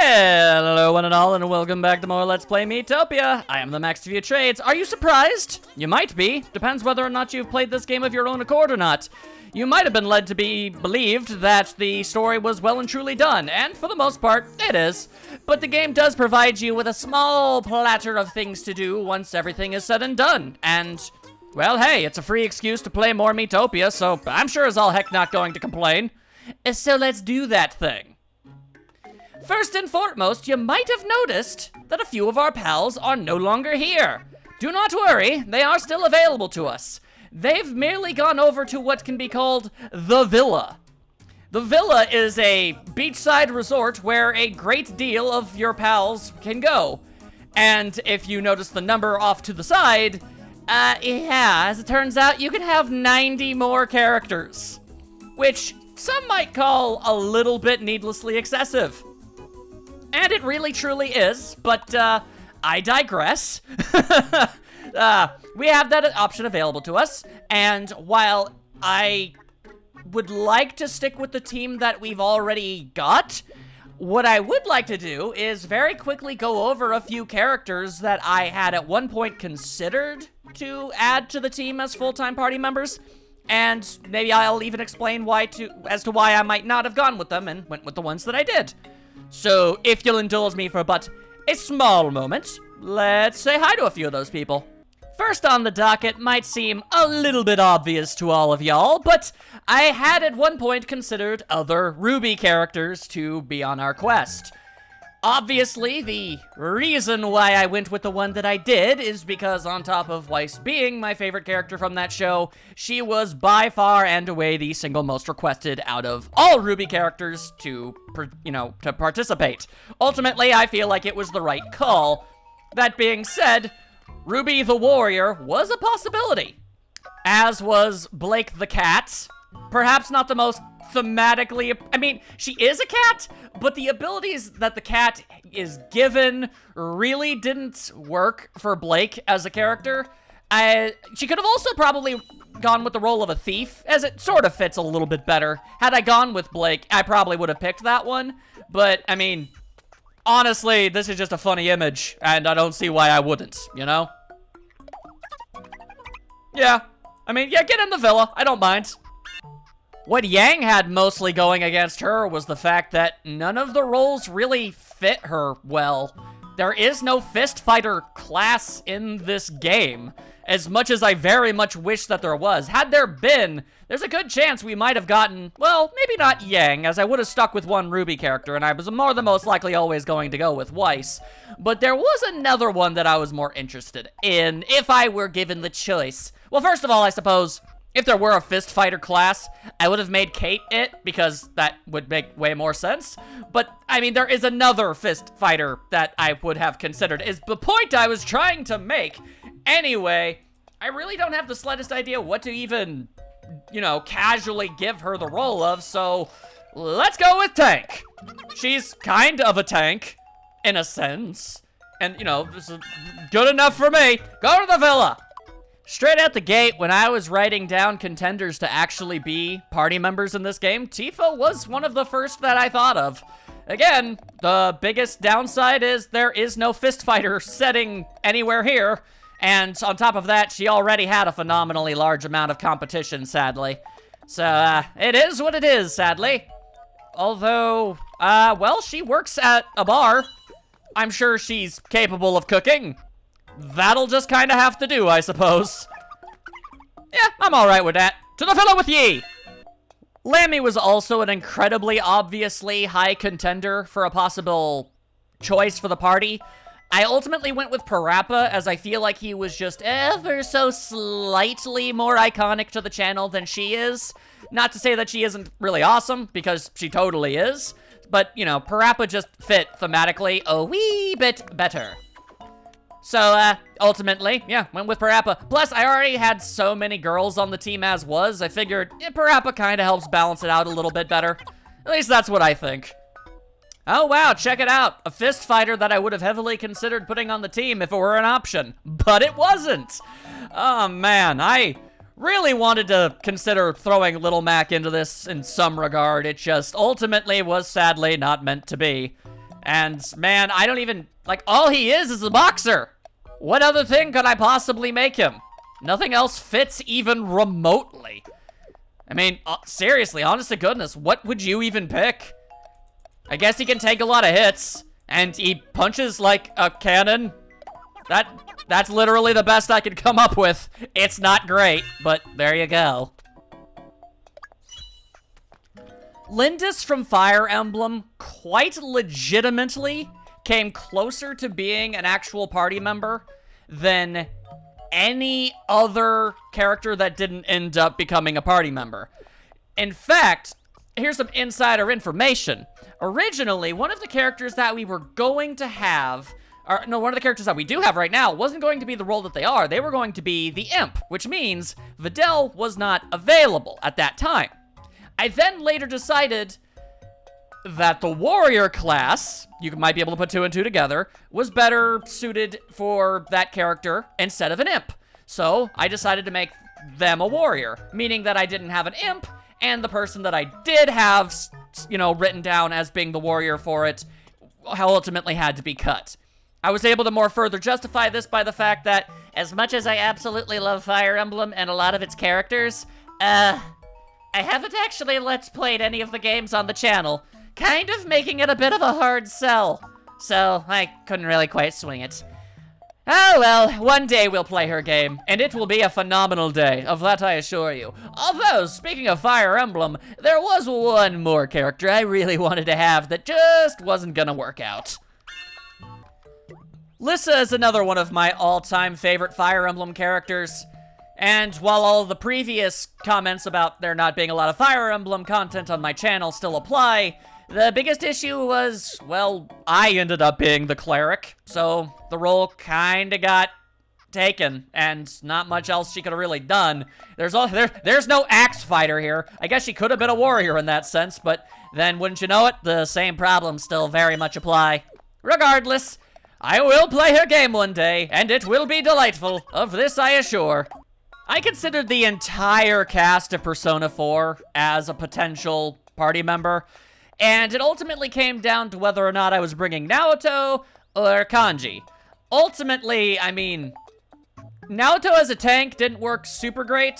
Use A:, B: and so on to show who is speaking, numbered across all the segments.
A: Hello one and all, and welcome back to more Let's Play Miitopia. I am the Max of your trades. Are you surprised? You might be. Depends whether or not you've played this game of your own accord or not. You might have been led to be believed that the story was well and truly done, and for the most part, it is. But the game does provide you with a small platter of things to do once everything is said and done. And, well, hey, it's a free excuse to play more Miitopia, so I'm sure as all heck not going to complain. So let's do that thing. First and foremost, you might have noticed that a few of our pals are no longer here. Do not worry, they are still available to us. They've merely gone over to what can be called the Villa. The Villa is a beachside resort where a great deal of your pals can go. And if you notice the number off to the side, as it turns out, you can have 90 more characters. Which some might call a little bit needlessly excessive. And it really truly is, but I digress. We have that option available to us, and while I would like to stick with the team that we've already got, what I would like to do is very quickly go over a few characters that I had at one point considered to add to the team as full-time party members, and maybe I'll even explain as to why I might not have gone with them and went with the ones that I did. So, if you'll indulge me for but a small moment, let's say hi to a few of those people. First on the docket might seem a little bit obvious to all of y'all, but I had at one point considered other Ruby characters to be on our quest. Obviously, the reason why I went with the one that I did is because on top of Weiss being my favorite character from that show, she was by far and away the single most requested out of all Ruby characters to participate. Ultimately, I feel like it was the right call. That being said, Ruby the Warrior was a possibility, as was Blake the Cat. Perhaps not the most thematically, she is a cat, but the abilities that the cat is given really didn't work for Blake as a character. She could have also probably gone with the role of a thief, as it sort of fits a little bit better. Had I gone with Blake, I probably would have picked that one, but, honestly, this is just a funny image, and I don't see why I wouldn't, you know? Yeah, get in the villa, I don't mind. What Yang had mostly going against her was the fact that none of the roles really fit her well. There is no fist fighter class in this game, as much as I very much wish that there was. Had there been, there's a good chance we might have gotten, well, maybe not Yang, as I would have stuck with one Ruby character, and I was more than most likely always going to go with Weiss. But there was another one that I was more interested in, if I were given the choice. Well, first of all, I suppose, if there were a fist fighter class, I would have made Kate it, because that would make way more sense. But, there is another fist fighter that I would have considered, is the point I was trying to make. Anyway, I really don't have the slightest idea what to even, casually give her the role of, so let's go with Tank. She's kind of a tank, in a sense. And, this is good enough for me. Go to the villa. Straight out the gate, when I was writing down contenders to actually be party members in this game, Tifa was one of the first that I thought of. Again, the biggest downside is there is no fist fighter setting anywhere here, and on top of that, she already had a phenomenally large amount of competition, sadly. So, it is what it is, sadly. Although, she works at a bar. I'm sure she's capable of cooking. That'll just kind of have to do, I suppose. Yeah, I'm alright with that. To the villa with ye! Lammy was also an incredibly obviously high contender for a possible choice for the party. I ultimately went with Parappa, as I feel like he was just ever so slightly more iconic to the channel than she is. Not to say that she isn't really awesome, because she totally is. But, Parappa just fit thematically a wee bit better. So, ultimately, yeah, went with Parappa. Plus, I already had so many girls on the team as was, I figured Parappa kind of helps balance it out a little bit better. At least that's what I think. Oh, wow, check it out. A fist fighter that I would have heavily considered putting on the team if it were an option. But it wasn't. Oh, man, I really wanted to consider throwing Little Mac into this in some regard. It just ultimately was sadly not meant to be. And, man, I don't even... Like, all he is a boxer. What other thing could I possibly make him? Nothing else fits even remotely. I mean, seriously, honest to goodness, what would you even pick? I guess he can take a lot of hits, and he punches like a cannon. That's literally the best I could come up with. It's not great, but there you go. Lindis from Fire Emblem quite legitimately came closer to being an actual party member than any other character that didn't end up becoming a party member. In fact, here's some insider information. Originally, one of the characters that we were going to have, one of the characters that we do have right now wasn't going to be the role that they are. They were going to be the imp, which means Videl was not available at that time. I then later decided that the warrior class, you might be able to put 2 and 2 together, was better suited for that character instead of an imp. So I decided to make them a warrior, meaning that I didn't have an imp, and the person that I did have, written down as being the warrior for it, ultimately had to be cut. I was able to more further justify this by the fact that, as much as I absolutely love Fire Emblem and a lot of its characters, I haven't actually Let's Played any of the games on the channel, kind of making it a bit of a hard sell. So, I couldn't really quite swing it. Oh well, one day we'll play her game, and it will be a phenomenal day, of that I assure you. Although, speaking of Fire Emblem, there was one more character I really wanted to have that just wasn't gonna work out. Lissa is another one of my all-time favorite Fire Emblem characters. And while all the previous comments about there not being a lot of Fire Emblem content on my channel still apply, the biggest issue was, well, I ended up being the cleric, so the role kinda got taken, and not much else she could have really done. There's no axe fighter here. I guess she could have been a warrior in that sense, but then wouldn't you know it, the same problems still very much apply. Regardless, I will play her game one day, and it will be delightful, of this I assure. I considered the entire cast of Persona 4 as a potential party member, and it ultimately came down to whether or not I was bringing Naoto or Kanji. Ultimately, I mean, Naoto as a tank didn't work super great,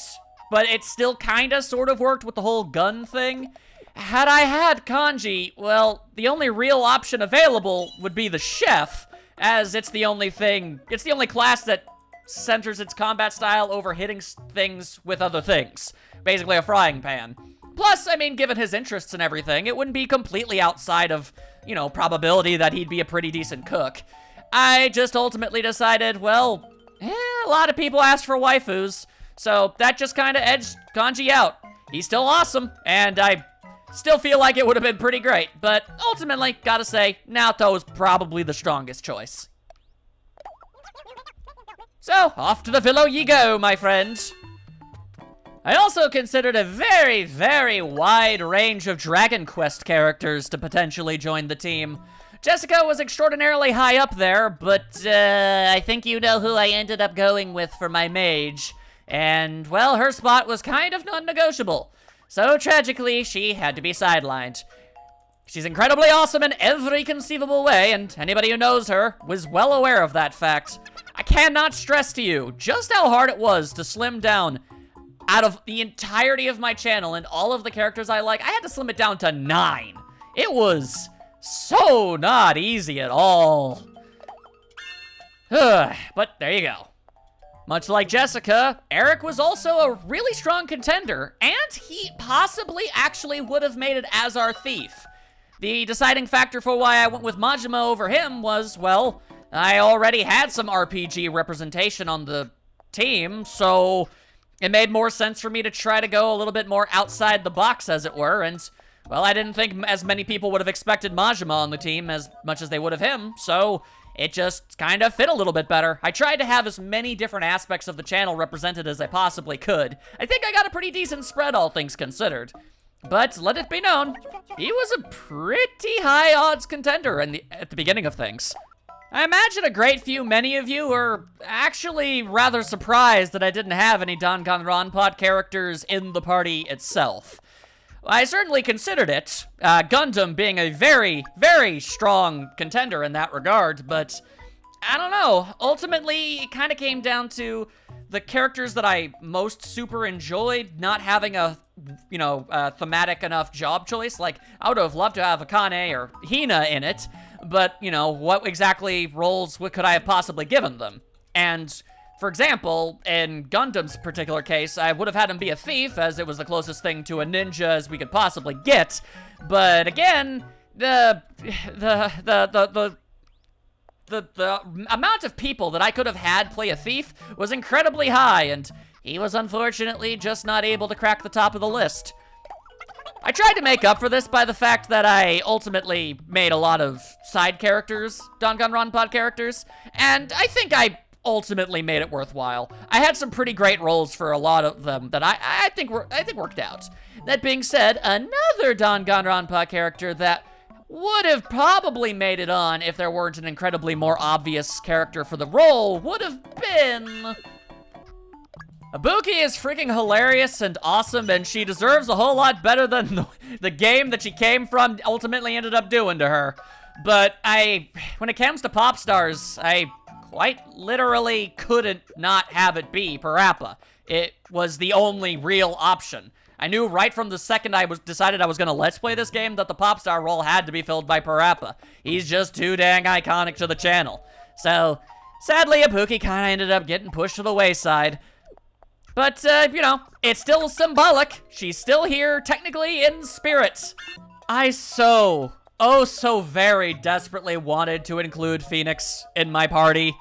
A: but it still kinda sort of worked with the whole gun thing. Had I had Kanji, well, the only real option available would be the chef, as it's the only class that centers its combat style over hitting things with other things. Basically a frying pan. Plus, I mean, given his interests and everything, it wouldn't be completely outside of, probability that he'd be a pretty decent cook. I just ultimately decided, well, a lot of people asked for waifus, so that just kind of edged Kanji out. He's still awesome, and I still feel like it would have been pretty great, but ultimately, gotta say, Naoto is probably the strongest choice. So, off to the villa ye go, my friends. I also considered a very, very wide range of Dragon Quest characters to potentially join the team. Jessica was extraordinarily high up there, but I think you know who I ended up going with for my mage. And, well, her spot was kind of non-negotiable. So, tragically, she had to be sidelined. She's incredibly awesome in every conceivable way, and anybody who knows her was well aware of that fact. I cannot stress to you just how hard it was to slim down. Out of the entirety of my channel and all of the characters I like, I had to slim it down to 9. It was so not easy at all. But there you go. Much like Jessica, Eric was also a really strong contender, and he possibly actually would have made it as our thief. The deciding factor for why I went with Majima over him was, well, I already had some RPG representation on the team, so it made more sense for me to try to go a little bit more outside the box, as it were, and, well, I didn't think as many people would have expected Majima on the team as much as they would have him, so it just kind of fit a little bit better. I tried to have as many different aspects of the channel represented as I possibly could. I think I got a pretty decent spread, all things considered. But let it be known, he was a pretty high odds contender at the beginning of things. I imagine many of you are actually rather surprised that I didn't have any Danganronpa characters in the party itself. I certainly considered it, Gundam being a very, very strong contender in that regard, but I don't know. Ultimately, it kind of came down to the characters that I most super enjoyed not having a, thematic enough job choice. Like, I would have loved to have Akane or Hina in it, but, what exactly roles could I have possibly given them? And for example, in Gundam's particular case, I would have had him be a thief, as it was the closest thing to a ninja as we could possibly get. But again, the amount of people that I could have had play a thief was incredibly high, and he was unfortunately just not able to crack the top of the list. I tried to make up for this by the fact that I ultimately made a lot of side characters, Danganronpa characters, and I think I ultimately made it worthwhile. I had some pretty great roles for a lot of them that I think worked out. That being said, another Danganronpa character that would have probably made it on if there weren't an incredibly more obvious character for the role would have been... Ibuki is freaking hilarious and awesome, and she deserves a whole lot better than the game that she came from ultimately ended up doing to her. But when it comes to pop stars, I quite literally couldn't not have it be Parappa. It was the only real option. I knew right from the second I decided I was gonna let's play this game that the pop star role had to be filled by Parappa. He's just too dang iconic to the channel. So, sadly, Ibuki kinda ended up getting pushed to the wayside. But, it's still symbolic. She's still here, technically in spirit. I so very desperately wanted to include Phoenix in my party.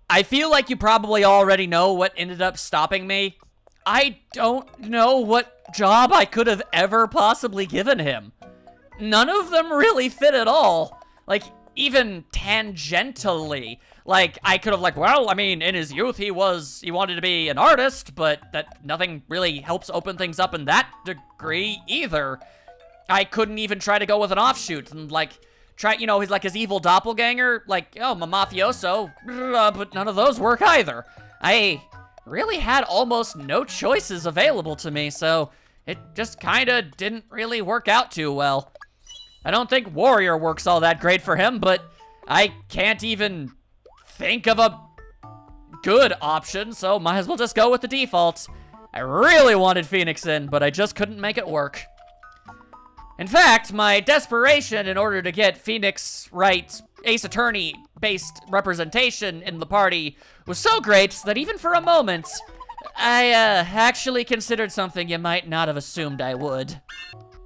A: I feel like you probably already know what ended up stopping me. I don't know what job I could have ever possibly given him. None of them really fit at all. Like, even tangentially. Like, I could have in his youth he wanted to be an artist, but that nothing really helps open things up in that degree either. I couldn't even try to go with an offshoot and he's like his evil doppelganger, my mafioso, but none of those work either. I really had almost no choices available to me, so it just kinda didn't really work out too well. I don't think warrior works all that great for him, but I can't even think of a good option, so might as well just go with the default. I really wanted Phoenix in, but I just couldn't make it work. In fact, my desperation in order to get Phoenix right Ace Attorney-based representation in the party was so great that even for a moment, I actually considered something you might not have assumed I would.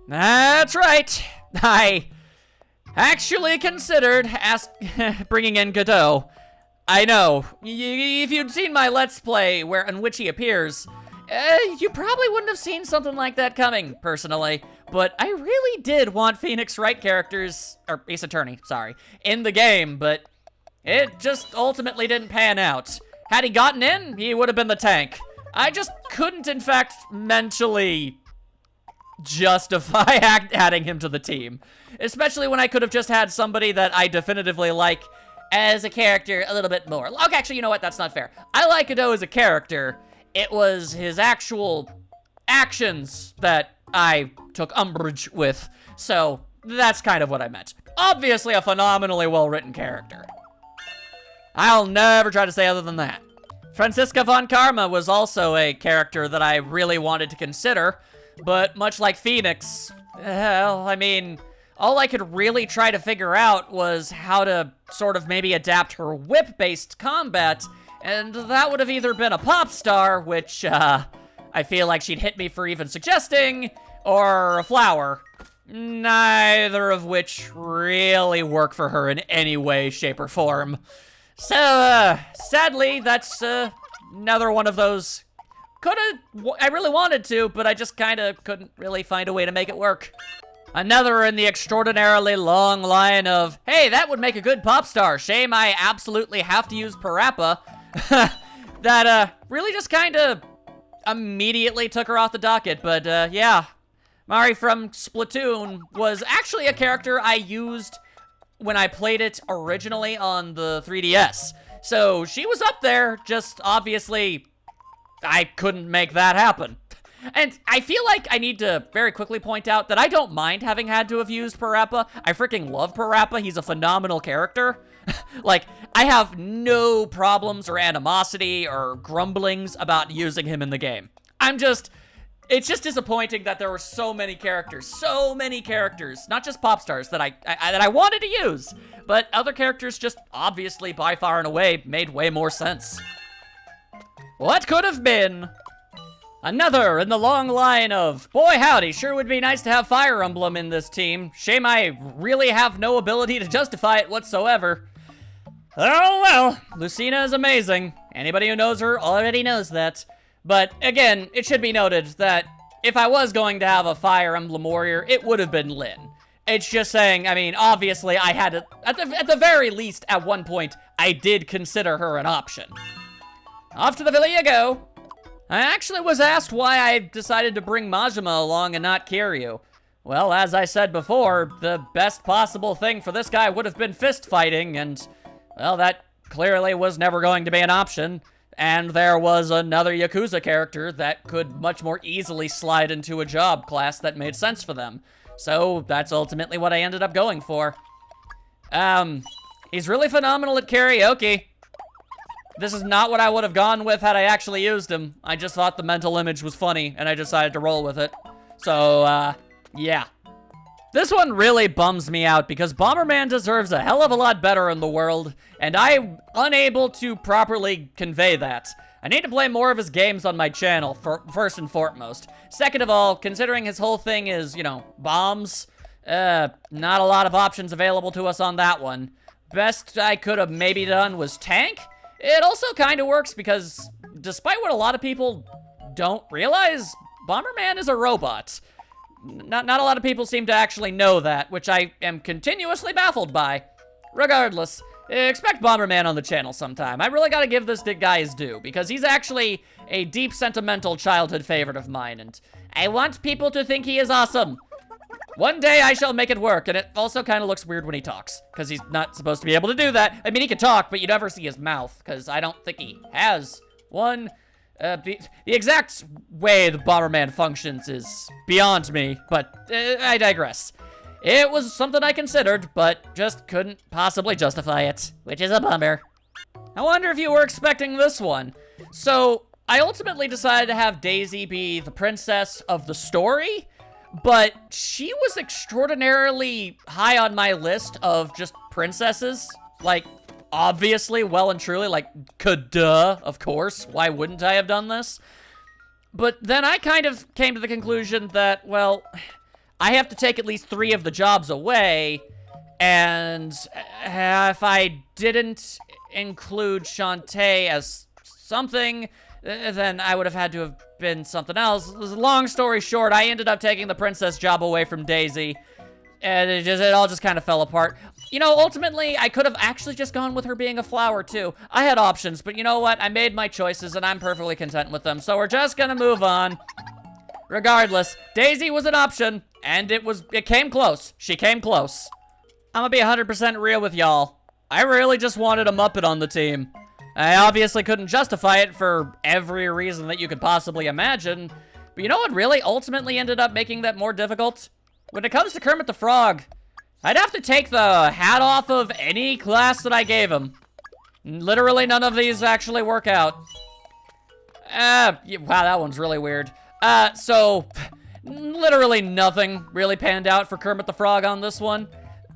A: That's right. I actually considered bringing in Godot. I know, if you'd seen my Let's Play in which he appears, you probably wouldn't have seen something like that coming, personally. But I really did want Phoenix Wright characters, or Ace Attorney, sorry, in the game, but it just ultimately didn't pan out. Had he gotten in, he would have been the tank. I just couldn't, in fact, mentally justify adding him to the team. Especially when I could have just had somebody that I definitively like as a character a little bit more. Okay, actually, you know what? That's not fair. I like Godot as a character. It was his actual actions that I took umbrage with. So, that's kind of what I meant. Obviously a phenomenally well-written character. I'll never try to say other than that. Franziska von Karma was also a character that I really wanted to consider, but much like Phoenix, all I could really try to figure out was how to sort of maybe adapt her whip-based combat, and that would have either been a pop star, which, I feel like she'd hit me for even suggesting, or a flower. Neither of which really work for her in any way, shape, or form. So, sadly, that's, another one of those. I really wanted to, but I just kinda couldn't really find a way to make it work. Another in the extraordinarily long line of, hey, that would make a good pop star. Shame I absolutely have to use Parappa. That, really just kinda immediately took her off the docket, but, yeah. Mari from Splatoon was actually a character I used when I played it originally on the 3DS. So she was up there, just obviously I couldn't make that happen. And I feel like I need to very quickly point out that I don't mind having had to have used Parappa. I freaking love Parappa. He's a phenomenal character. Like, I have no problems or animosity or grumblings about using him in the game. It's just disappointing that there were so many characters, not just pop stars that I wanted to use, but other characters just obviously by far and away made way more sense. What could have been? Another in the long line of, boy howdy, sure would be nice to have Fire Emblem in this team. Shame I really have no ability to justify it whatsoever. Oh well, Lucina is amazing. Anybody who knows her already knows that. But again, it should be noted that if I was going to have a Fire Emblem warrior, it would have been Lyn. It's just saying, I mean, obviously I had to, at the very least, at one point, I did consider her an option. Off to the villa you go. I actually was asked why I decided to bring Majima along and not Kiryu. Well, as I said before, the best possible thing for this guy would have been fist fighting, and, well, that clearly was never going to be an option. And there was another Yakuza character that could much more easily slide into a job class that made sense for them. So that's ultimately what I ended up going for. He's really phenomenal at karaoke. This is not what I would have gone with had I actually used him. I just thought the mental image was funny, and I decided to roll with it. So, yeah. This one really bums me out because Bomberman deserves a hell of a lot better in the world, and I'm unable to properly convey that. I need to play more of his games on my channel, first and foremost. Second of all, considering his whole thing is, you know, bombs, not a lot of options available to us on that one. Best I could have maybe done was tank. It also kind of works because, despite what a lot of people don't realize, Bomberman is a robot. Not a lot of people seem to actually know that, which I am continuously baffled by. Regardless, expect Bomberman on the channel sometime. I really gotta give this guy his due, because he's actually a deep, sentimental childhood favorite of mine, and I want people to think he is awesome. One day I shall make it work, and it also kind of looks weird when he talks, because he's not supposed to be able to do that. I mean, he can talk, but you never see his mouth, because I don't think he has one. The exact way the Bomberman functions is beyond me, but I digress. It was something I considered, but just couldn't possibly justify it, which is a bummer. I wonder if you were expecting this one. So, I ultimately decided to have Daisy be the princess of the story, but she was extraordinarily high on my list of just princesses. Like, obviously, well and truly, like, duh, of course. Why wouldn't I have done this? But then I kind of came to the conclusion that, well, I have to take at least 3 of the jobs away, and if I didn't include Shantae as something, then I would have had to have been something else. Long story short, I ended up taking the princess job away from Daisy, and it all just kind of fell apart. You know, ultimately, I could have actually just gone with her being a flower, too. I had options, but you know what? I made my choices, and I'm perfectly content with them, so we're just gonna move on. Regardless, Daisy was an option, and it came close. She came close. I'm gonna be 100% real with y'all. I really just wanted a Muppet on the team. I obviously couldn't justify it for every reason that you could possibly imagine, but you know what really ultimately ended up making that more difficult? When it comes to Kermit the Frog, I'd have to take the hat off of any class that I gave him. Literally none of these actually work out. Wow, that one's really weird. So, literally nothing really panned out for Kermit the Frog on this one.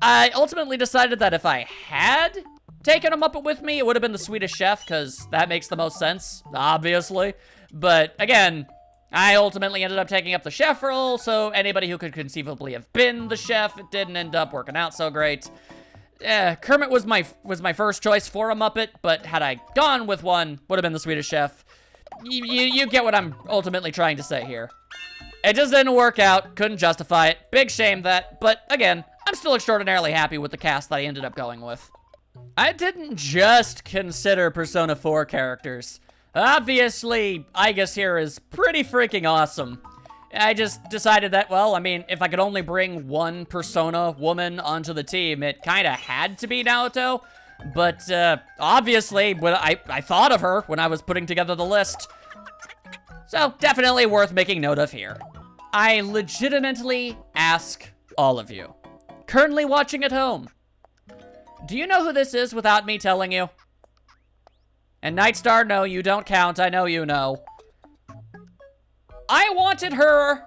A: I ultimately decided that if I had taken a Muppet with me, it would have been the Swedish Chef, because that makes the most sense, obviously. But, again, I ultimately ended up taking up the chef role, so anybody who could conceivably have been the chef, it didn't end up working out so great. Kermit was my first choice for a Muppet, but had I gone with one, would have been the Swedish Chef. You get what I'm ultimately trying to say here. It just didn't work out, couldn't justify it, big shame that, but again, I'm still extraordinarily happy with the cast that I ended up going with. I didn't just consider Persona 4 characters. Obviously, Aigis here is pretty freaking awesome. I just decided that, well, I mean, if I could only bring one Persona woman onto the team, it kind of had to be Naoto. But, obviously, when I thought of her when I was putting together the list. So, definitely worth making note of here. I legitimately ask all of you, currently watching at home, do you know who this is without me telling you? And Nightstar, no, you don't count. I know you know. I wanted her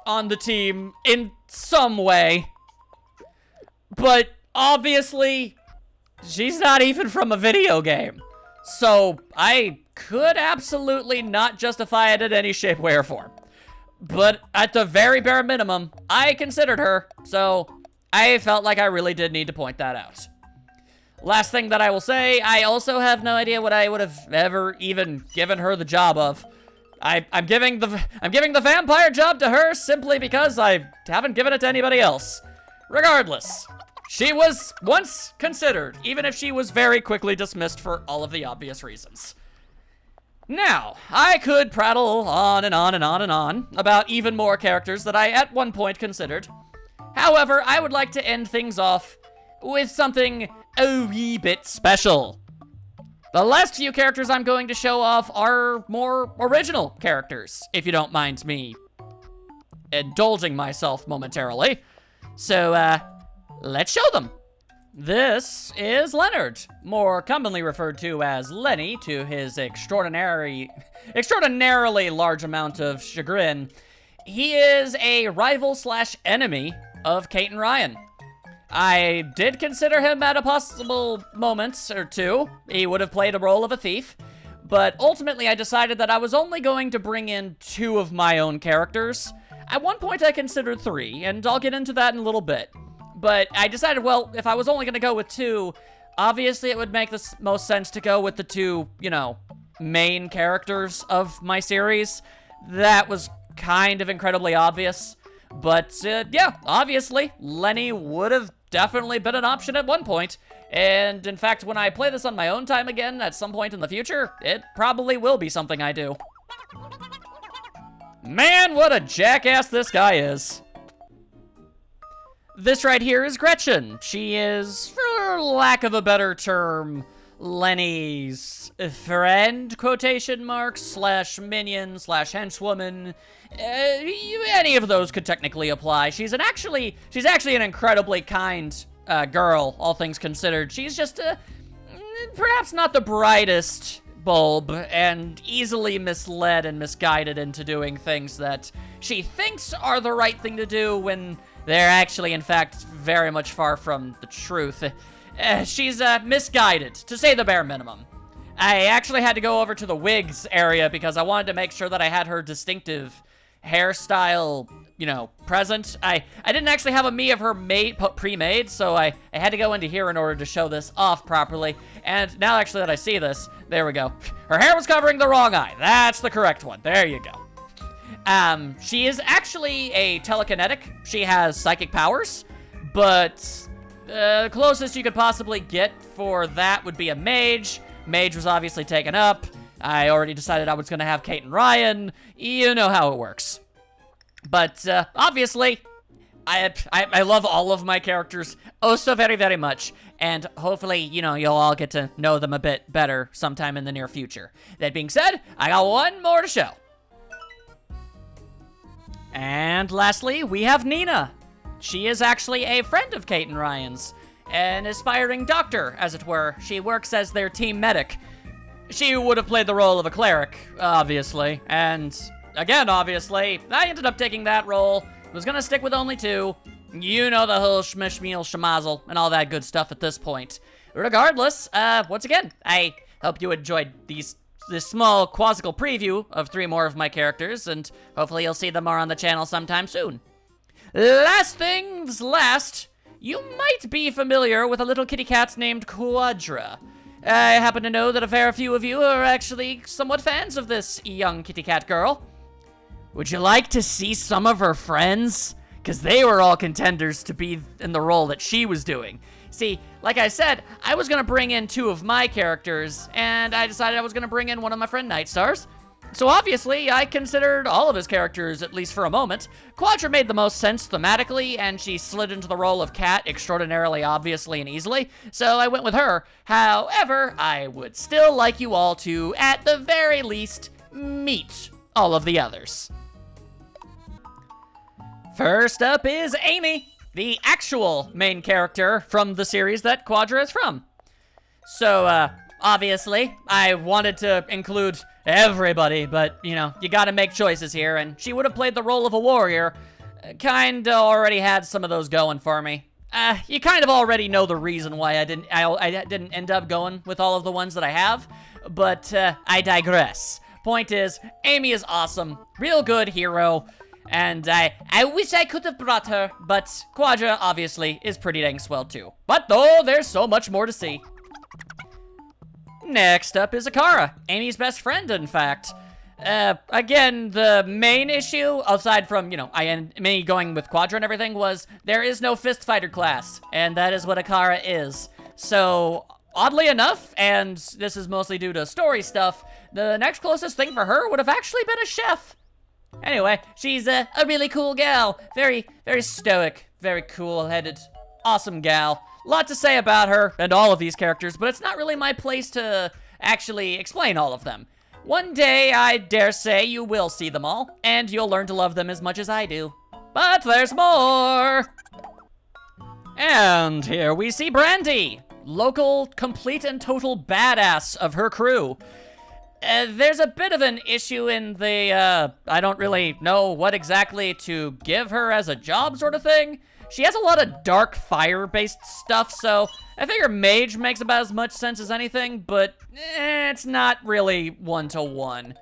A: on the team in some way. But obviously, she's not even from a video game. So I could absolutely not justify it in any shape, way, or form. But at the very bare minimum, I considered her. So I felt like I really did need to point that out. Last thing that I will say, I also have no idea what I would have ever even given her the job of. I'm giving the vampire job to her simply because I haven't given it to anybody else. Regardless, she was once considered, even if she was very quickly dismissed for all of the obvious reasons. Now, I could prattle on and on and on and on about even more characters that I at one point considered. However, I would like to end things off with something a wee bit special. The last few characters I'm going to show off are more original characters, if you don't mind me indulging myself momentarily. So, let's show them. This is Leonard, more commonly referred to as Lenny to his extraordinarily large amount of chagrin. He is a rival/enemy of Kate and Ryan. I did consider him at a possible moment or two. He would have played a role of a thief. But ultimately, I decided that I was only going to bring in 2 of my own characters. At one point, I considered 3, and I'll get into that in a little bit. But I decided, well, if I was only going to go with 2, obviously it would make the most sense to go with the 2, main characters of my series. That was kind of incredibly obvious. But, yeah, obviously, Lenny would have definitely been an option at one point. And, in fact, when I play this on my own time again at some point in the future, it probably will be something I do. Man, what a jackass this guy is. This right here is Gretchen. She is, for lack of a better term, Lenny's friend, quotation marks, /minion, /henchwoman. Any of those could technically apply. She's actually an incredibly kind girl, all things considered. She's just perhaps not the brightest bulb and easily misled and misguided into doing things that she thinks are the right thing to do when they're actually, in fact, very much far from the truth. She's misguided, to say the bare minimum. I actually had to go over to the wigs area because I wanted to make sure that I had her distinctive hairstyle, present. I didn't actually have a me of her pre-made, so I had to go into here in order to show this off properly. And now actually that I see this, there we go. Her hair was covering the wrong eye. That's the correct one. There you go. She is actually a telekinetic. She has psychic powers, but the closest you could possibly get for that would be a mage. Mage was obviously taken up. I already decided I was going to have Kate and Ryan. You know how it works. But, obviously, I love all of my characters oh so very, very much. And hopefully, you'll all get to know them a bit better sometime in the near future. That being said, I got one more to show. And lastly, we have Nina. She is actually a friend of Kate and Ryan's. An aspiring doctor, as it were. She works as their team medic. She would have played the role of a cleric, obviously. And, again, obviously, I ended up taking that role. Was gonna stick with only 2. You know the whole schmishmeal schmazel and all that good stuff at this point. Regardless, once again, I hope you enjoyed this small quasical preview of 3 more of my characters, and hopefully you'll see them more on the channel sometime soon. Last things last, you might be familiar with a little kitty cat named Quadra. I happen to know that a fair few of you are actually somewhat fans of this young kitty cat girl. Would you like to see some of her friends? Because they were all contenders to be in the role that she was doing. See, like I said, I was going to bring in 2 of my characters, and I decided I was going to bring in one of my friend Nightstar's. So obviously, I considered all of his characters, at least for a moment. Quadra made the most sense thematically, and she slid into the role of Cat extraordinarily obviously and easily, so I went with her. However, I would still like you all to, at the very least, meet all of the others. First up is Amy, the actual main character from the series that Quadra is from. So, obviously, I wanted to include everybody, but, you know, you gotta make choices here, and she would have played the role of a warrior. Kinda already had some of those going for me. You kind of already know the reason why I didn't end up going with all of the ones that I have, but, I digress. Point is, Amy is awesome, real good hero, and I wish I could have brought her, but Quadra, obviously, is pretty dang swell too. But though, there's so much more to see. Next up is Akara, Amy's best friend, in fact. Again, the main issue, aside from, you know, me going with Quadra and everything, was there is no fist fighter class, and that is what Akara is. So, oddly enough, and this is mostly due to story stuff, the next closest thing for her would have actually been a chef. Anyway, she's a really cool gal. Very, very stoic, very cool-headed, awesome gal. Lot to say about her and all of these characters, but it's not really my place to actually explain all of them. One day, I dare say, you will see them all, and you'll learn to love them as much as I do. But there's more! And here we see Brandy, local, complete and total badass of her crew. There's a bit of an issue in the, I don't really know what exactly to give her as a job sort of thing. She has a lot of dark fire-based stuff, so I figure mage makes about as much sense as anything, but it's not really one-to-one.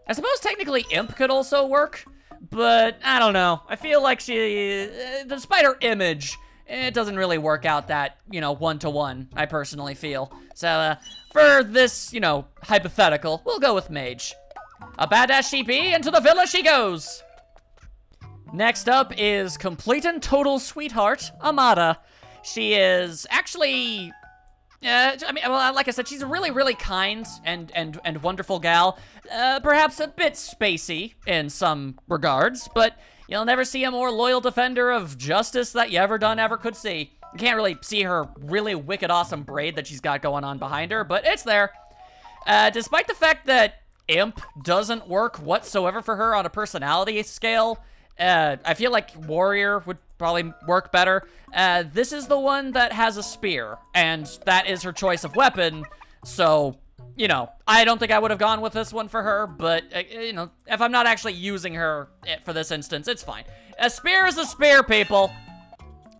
A: I suppose technically imp could also work, but I don't know. I feel like she, despite her image, it doesn't really work out that, you know, one-to-one, I personally feel. So, for this, you know, hypothetical, we'll go with mage. A badass she be, and to the villa she goes! Next up is complete and total sweetheart, Amada. She is actually, well, like I said, she's a really, really kind and wonderful gal. Perhaps a bit spacey in some regards, but you'll never see a more loyal defender of justice that you ever could see. You can't really see her really wicked awesome braid that she's got going on behind her, but it's there. Despite the fact that imp doesn't work whatsoever for her on a personality scale, I feel like warrior would probably work better. This is the one that has a spear, and that is her choice of weapon, so, you know, I don't think I would have gone with this one for her, but, you know, if I'm not actually using her for this instance, it's fine. A spear is a spear, people!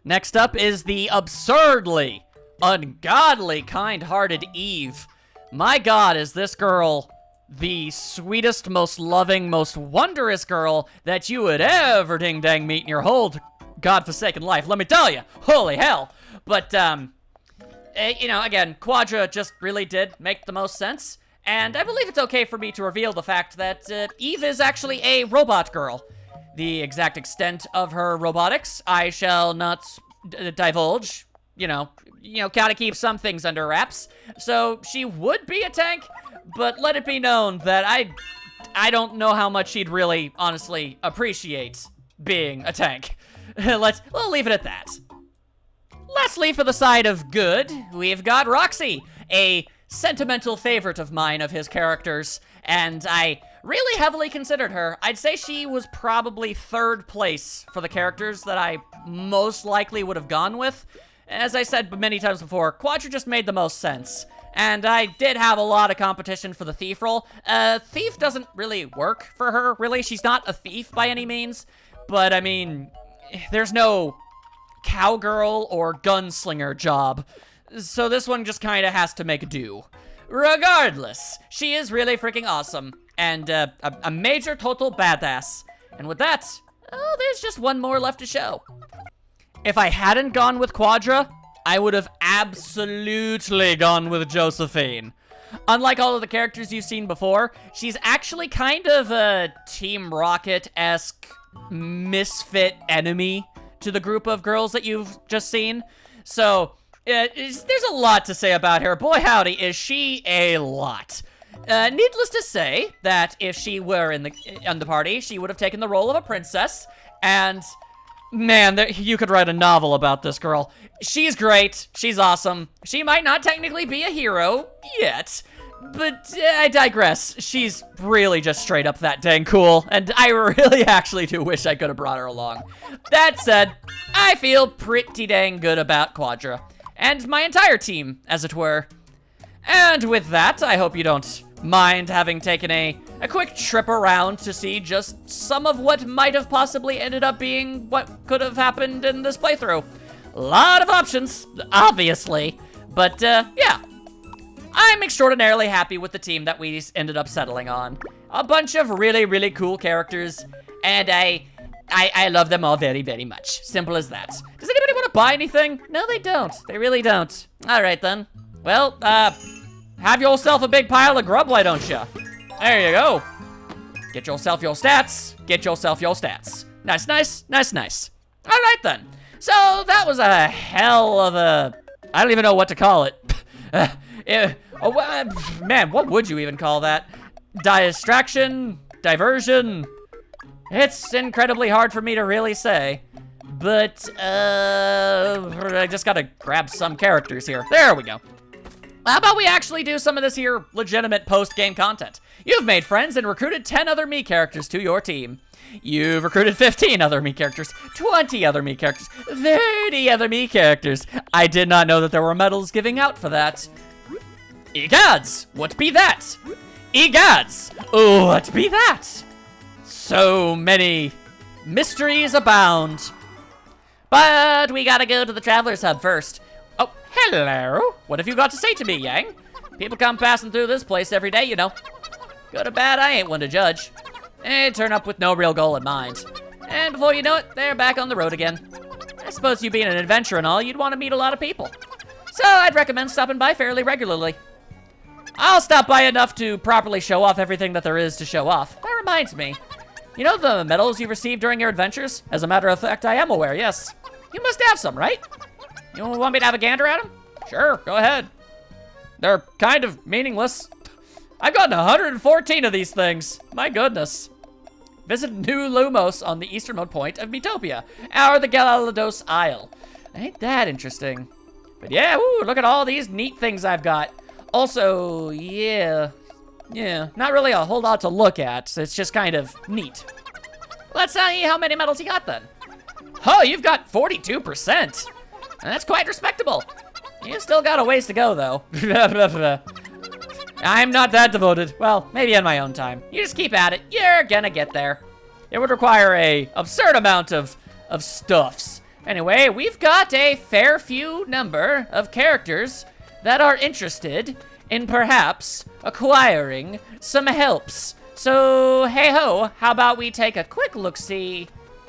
A: Next up is the absurdly, ungodly, kind-hearted Eve. My god, is this girl the sweetest, most loving, most wondrous girl that you would ever ding-dang meet in your whole godforsaken life, let me tell you. Holy hell. But, you know, again, Quadra just really did make the most sense, and I believe it's okay for me to reveal the fact that Eve is actually a robot girl. The exact extent of her robotics, I shall not divulge. You know, gotta keep some things under wraps. So, she would be a tank, but let it be known that I don't know how much she'd really, honestly, appreciate being a tank. We'll leave it at that. Lastly, for the side of good, we've got Roxy, a sentimental favorite of mine of his characters, and I really heavily considered her. I'd say she was probably third place for the characters that I most likely would have gone with. As I said many times before, Quadra just made the most sense. And I did have a lot of competition for the thief role. Thief doesn't really work for her, really. She's not a thief by any means. But, I mean, there's no cowgirl or gunslinger job. So this one just kind of has to make do. Regardless, she is really freaking awesome. And a major total badass. And with that, oh, there's just one more left to show. If I hadn't gone with Quadra, I would have absolutely gone with Josephine. Unlike all of the characters you've seen before, she's actually kind of a Team Rocket-esque misfit enemy to the group of girls that you've just seen. So, there's a lot to say about her. Boy howdy, is she a lot. Needless to say that if she were in the party, she would have taken the role of a princess, and man, you could write a novel about this girl. She's great. She's awesome. She might not technically be a hero yet, But I digress. She's really just straight up that dang cool, and I really actually do wish I could have brought her along. That said, I feel pretty dang good about Quadra, and my entire team, as it were. And with that, I hope you don't mind having taken a quick trip around to see just some of what might have possibly ended up being what could have happened in this playthrough. A lot of options, obviously, but yeah. I'm extraordinarily happy with the team that we ended up settling on. A bunch of really, really cool characters, and I love them all very, very much. Simple as that. Does anybody want to buy anything? No, they don't. They really don't. All right, then. Well, have yourself a big pile of grub, why don't you? There you go. Get yourself your stats. Get yourself your stats. Nice, nice, nice, nice. All right, then. So that was a hell of a... I don't even know what to call it. Man, what would you even call that? Distraction? Diversion? It's incredibly hard for me to really say. But, I just gotta grab some characters here. There we go. How about we actually do some of this here legitimate post-game content? You've made friends and recruited 10 other Mii characters to your team. You've recruited 15 other Mii characters, 20 other Mii characters, 30 other Mii characters. I did not know that there were medals giving out for that. Egods, what be that? Egods, what be that? So many mysteries abound. But we gotta go to the Traveler's Hub first. Oh, hello. What have you got to say to me, Yang? People come passing through this place every day, you know. Good or bad, I ain't one to judge. They turn up with no real goal in mind. And before you know it, they're back on the road again. I suppose you being an adventurer and all, you'd want to meet a lot of people. So I'd recommend stopping by fairly regularly. I'll stop by enough to properly show off everything that there is to show off. That reminds me. You know the medals you received during your adventures? As a matter of fact, I am aware, yes. You must have some, right? You want me to have a gander at them? Sure, go ahead. They're kind of meaningless. I've gotten 114 of these things. My goodness. Visit New Lumos on the easternmost point of Miitopia, or the Galados Isle. Ain't that interesting? But yeah, ooh, look at all these neat things I've got. Also, yeah, not really a whole lot to look at. It's just kind of neat. Let's see how many medals you got then. Oh, you've got 42%. That's quite respectable. You still got a ways to go, though. I'm not that devoted. Well, maybe in my own time. You just keep at it. You're gonna get there. It would require a absurd amount of stuffs. Anyway, we've got a fair few number of characters that are interested in perhaps acquiring some helps. So, hey-ho, how about we take a quick look-see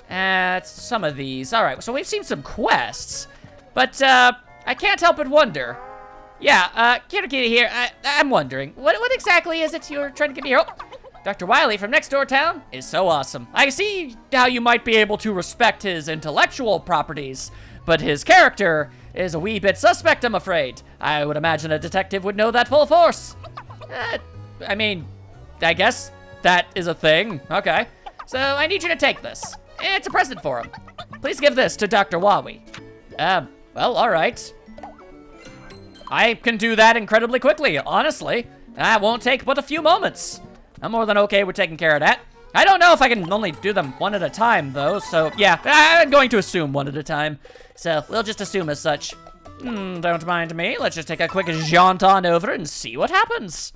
A: at some of these. All right, so we've seen some quests, but I can't help but wonder. Yeah, Kirikiri here, I'm wondering, what exactly is it you're trying to get me here? Oh, Dr. Wily from next door town is so awesome. I see how you might be able to respect his intellectual properties, but his character is a wee bit suspect, I'm afraid. I would imagine a detective would know that full force. I mean, I guess that is a thing. Okay. So I need you to take this. It's a present for him. Please give this to Dr. Wawi. Well, all right. I can do that incredibly quickly, honestly. That won't take but a few moments. I'm more than okay with taking care of that. I don't know if I can only do them one at a time, though, so yeah, I'm going to assume one at a time. So we'll just assume as such. Don't mind me. Let's just take a quick jaunt on over and see what happens.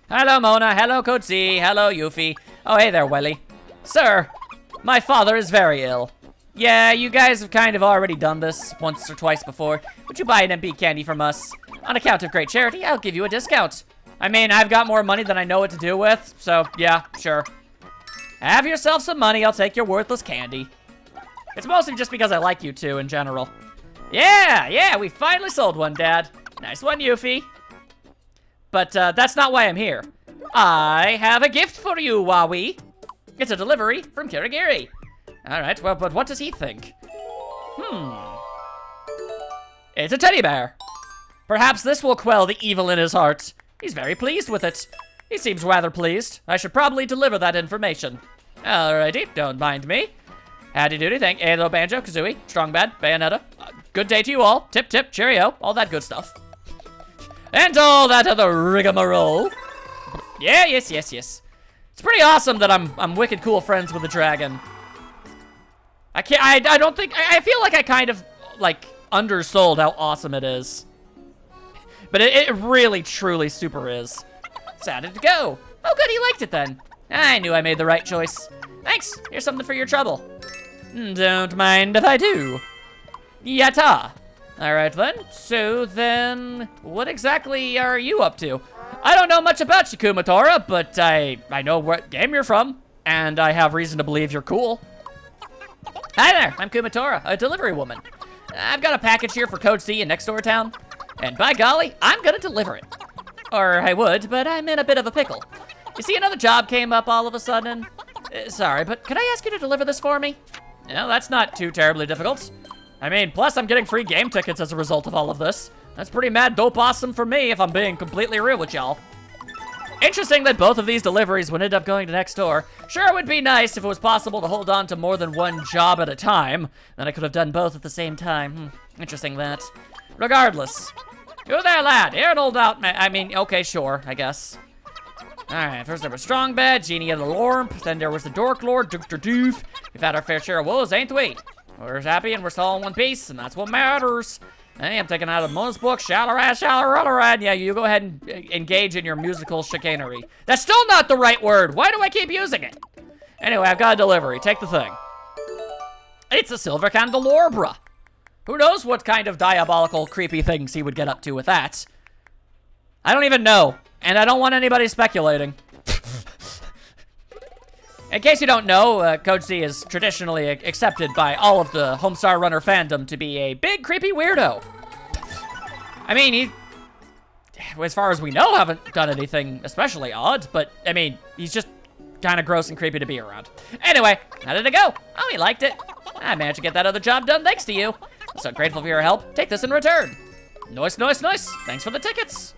A: Hello, Mona. Hello, Kotzi. Hello, Yuffie. Oh, hey there, Welly. Sir, my father is very ill. Yeah, you guys have kind of already done this once or twice before. Would you buy an MP candy from us? On account of great charity, I'll give you a discount. I mean, I've got more money than I know what to do with, so yeah, sure. Have yourself some money, I'll take your worthless candy. It's mostly just because I like you two in general. Yeah, we finally sold one, Dad. Nice one, Yuffie. But that's not why I'm here. I have a gift for you, Wawi. It's a delivery from Kirigiri. All right, well, but what does he think? It's a teddy bear. Perhaps this will quell the evil in his heart. He's very pleased with it. He seems rather pleased. I should probably deliver that information. Alrighty, don't mind me. Howdy doody, thank hello, Banjo, Kazooie, Strong Bad, Bayonetta. Good day to you all. Tip, tip, cheerio, all that good stuff. and all that other rigmarole. Yeah, yes. It's pretty awesome that I'm wicked cool friends with a dragon. I feel like I kind of, like, undersold how awesome it is. But it really, truly super is. Decided to go. Oh, good, he liked it then. I knew I made the right choice. Thanks, here's something for your trouble. Don't mind if I do. Yatta. All right then, so then, what exactly are you up to? I don't know much about you, Kumatora, but I know what game you're from, and I have reason to believe you're cool. Hi there, I'm Kumatora, a delivery woman. I've got a package here for Code C in next door town, and by golly, I'm gonna deliver it. Or I would, but I'm in a bit of a pickle. You see, another job came up all of a sudden. Sorry, but could I ask you to deliver this for me? No, that's not too terribly difficult. I mean, plus I'm getting free game tickets as a result of all of this. That's pretty mad dope awesome for me, if I'm being completely real with y'all. Interesting that both of these deliveries would end up going to next door. Sure, it would be nice if it was possible to hold on to more than one job at a time. Then I could have done both at the same time. Interesting that. Regardless. You there, lad. Here an old out man. I mean, okay, sure, I guess. Alright, first there was Strong Bad, Genie of the Lorp, then there was the Dork Lord, Dr. Doof. We've had our fair share of woes, ain't we? We're happy and we're still in one piece, and that's what matters. Hey, I'm taking out a bonus book, shallow-rad. Yeah, you go ahead and engage in your musical chicanery. That's still not the right word. Why do I keep using it? Anyway, I've got a delivery. Take the thing. It's a silver candelabra. Who knows what kind of diabolical, creepy things he would get up to with that? I don't even know, and I don't want anybody speculating. In case you don't know, Code C is traditionally accepted by all of the Homestar Runner fandom to be a big, creepy weirdo. I mean, he, as far as we know, haven't done anything especially odd, but, I mean, he's just kind of gross and creepy to be around. Anyway, how did it go? Oh, he liked it. I managed to get that other job done thanks to you. I'm so grateful for your help. Take this in return. Nice. Thanks for the tickets.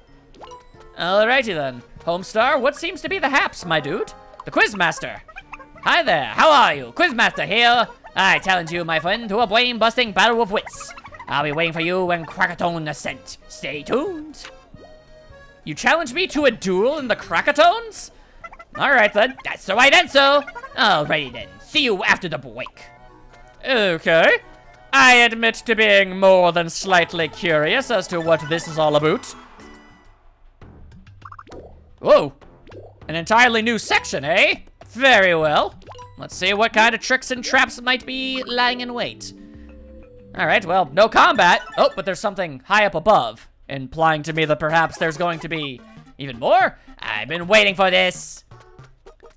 A: Alrighty then. Homestar, what seems to be the haps, my dude? The Quizmaster. Hi there, how are you? Quizmaster here. I challenge you, my friend, to a brain-busting battle of wits. I'll be waiting for you when Krakatoon ascent. Stay tuned. You challenge me to a duel in the Krakatoons? Alright then, that's the right answer. Alrighty then, see you after the break. Okay. I admit to being more than slightly curious as to what this is all about. Whoa, an entirely new section, eh? Very well. Let's see what kind of tricks and traps might be lying in wait. All right, well, no combat. Oh, but there's something high up above, implying to me that perhaps there's going to be even more. I've been waiting for this.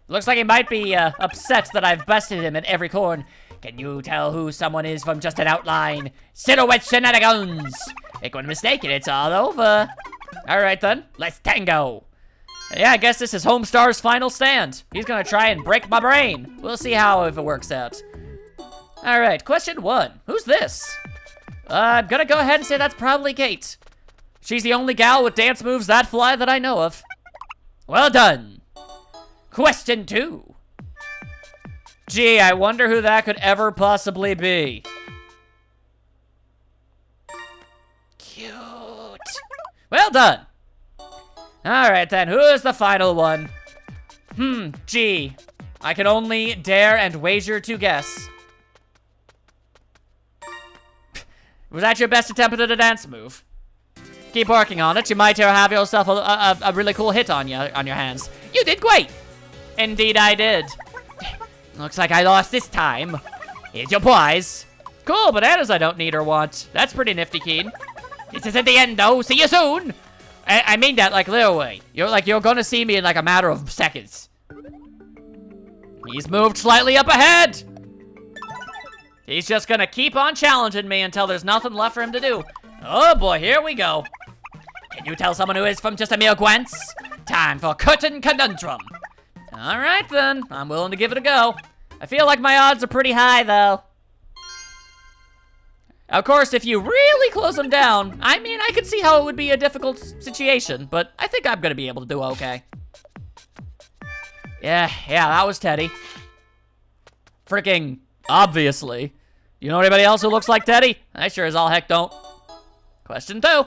A: Looks like he might be upset that I've bested him at every corner. Can you tell who someone is from just an outline? Silhouette shenanigans. Make one mistake and it's all over. All right then, let's tango. Yeah, I guess this is Homestar's final stand. He's gonna try and break my brain. We'll see how if it works out. All right, question 1. Who's this? I'm gonna go ahead and say that's probably Kate. She's the only gal with dance moves that fly that I know of. Well done. Question 2. Gee, I wonder who that could ever possibly be. Cute. Well done. Alright then, who is the final one? Gee. I can only dare and wager to guess. Was that your best attempt at a dance move? Keep working on it. You might have yourself a really cool hit on your hands. You did great. Indeed I did. Looks like I lost this time. Here's your prize. Cool, bananas I don't need or want. That's pretty nifty, Keen. This isn't the end though. See you soon. I mean that like literally. You're gonna see me in like a matter of seconds. He's moved slightly up ahead. He's just gonna keep on challenging me until there's nothing left for him to do. Oh boy, here we go. Can you tell someone who is from just a mere glance? Time for curtain conundrum. All right then, I'm willing to give it a go. I feel like my odds are pretty high though. Of course, if you really close them down, I mean, I could see how it would be a difficult situation, but I think I'm gonna be able to do okay. Yeah, that was Teddy. Freaking obviously. You know anybody else who looks like Teddy? I sure as all heck don't. Question 2.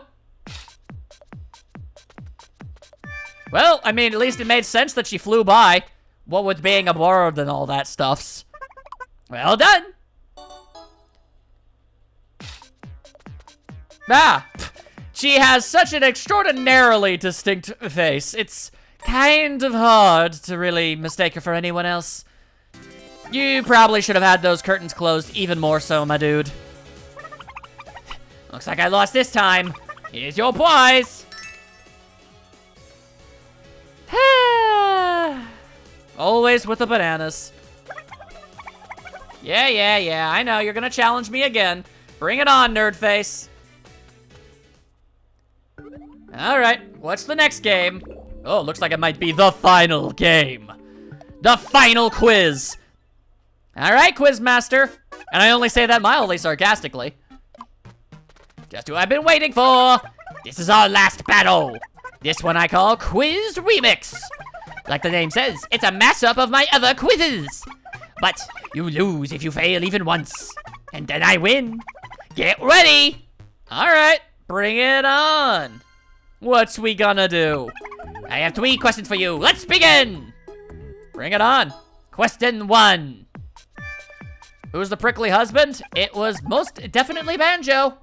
A: Well, I mean, at least it made sense that she flew by. What with being a bird and all that stuffs. Well done. Ah, she has such an extraordinarily distinct face. It's kind of hard to really mistake her for anyone else. You probably should have had those curtains closed even more so, my dude. Looks like I lost this time. Here's your prize. Always with the bananas. Yeah, I know. You're gonna challenge me again. Bring it on, nerd face. Alright, what's the next game? Oh, looks like it might be the final game. The final quiz. Alright, Quizmaster. And I only say that mildly sarcastically. Just who I've been waiting for. This is our last battle. This one I call Quiz Remix. Like the name says, it's a mashup of my other quizzes. But you lose if you fail even once. And then I win. Get ready. Alright, bring it on. What's we gonna do? I have 3 questions for you. Let's begin. Bring it on. Question 1. Who's the prickly husband? It was most definitely Banjo.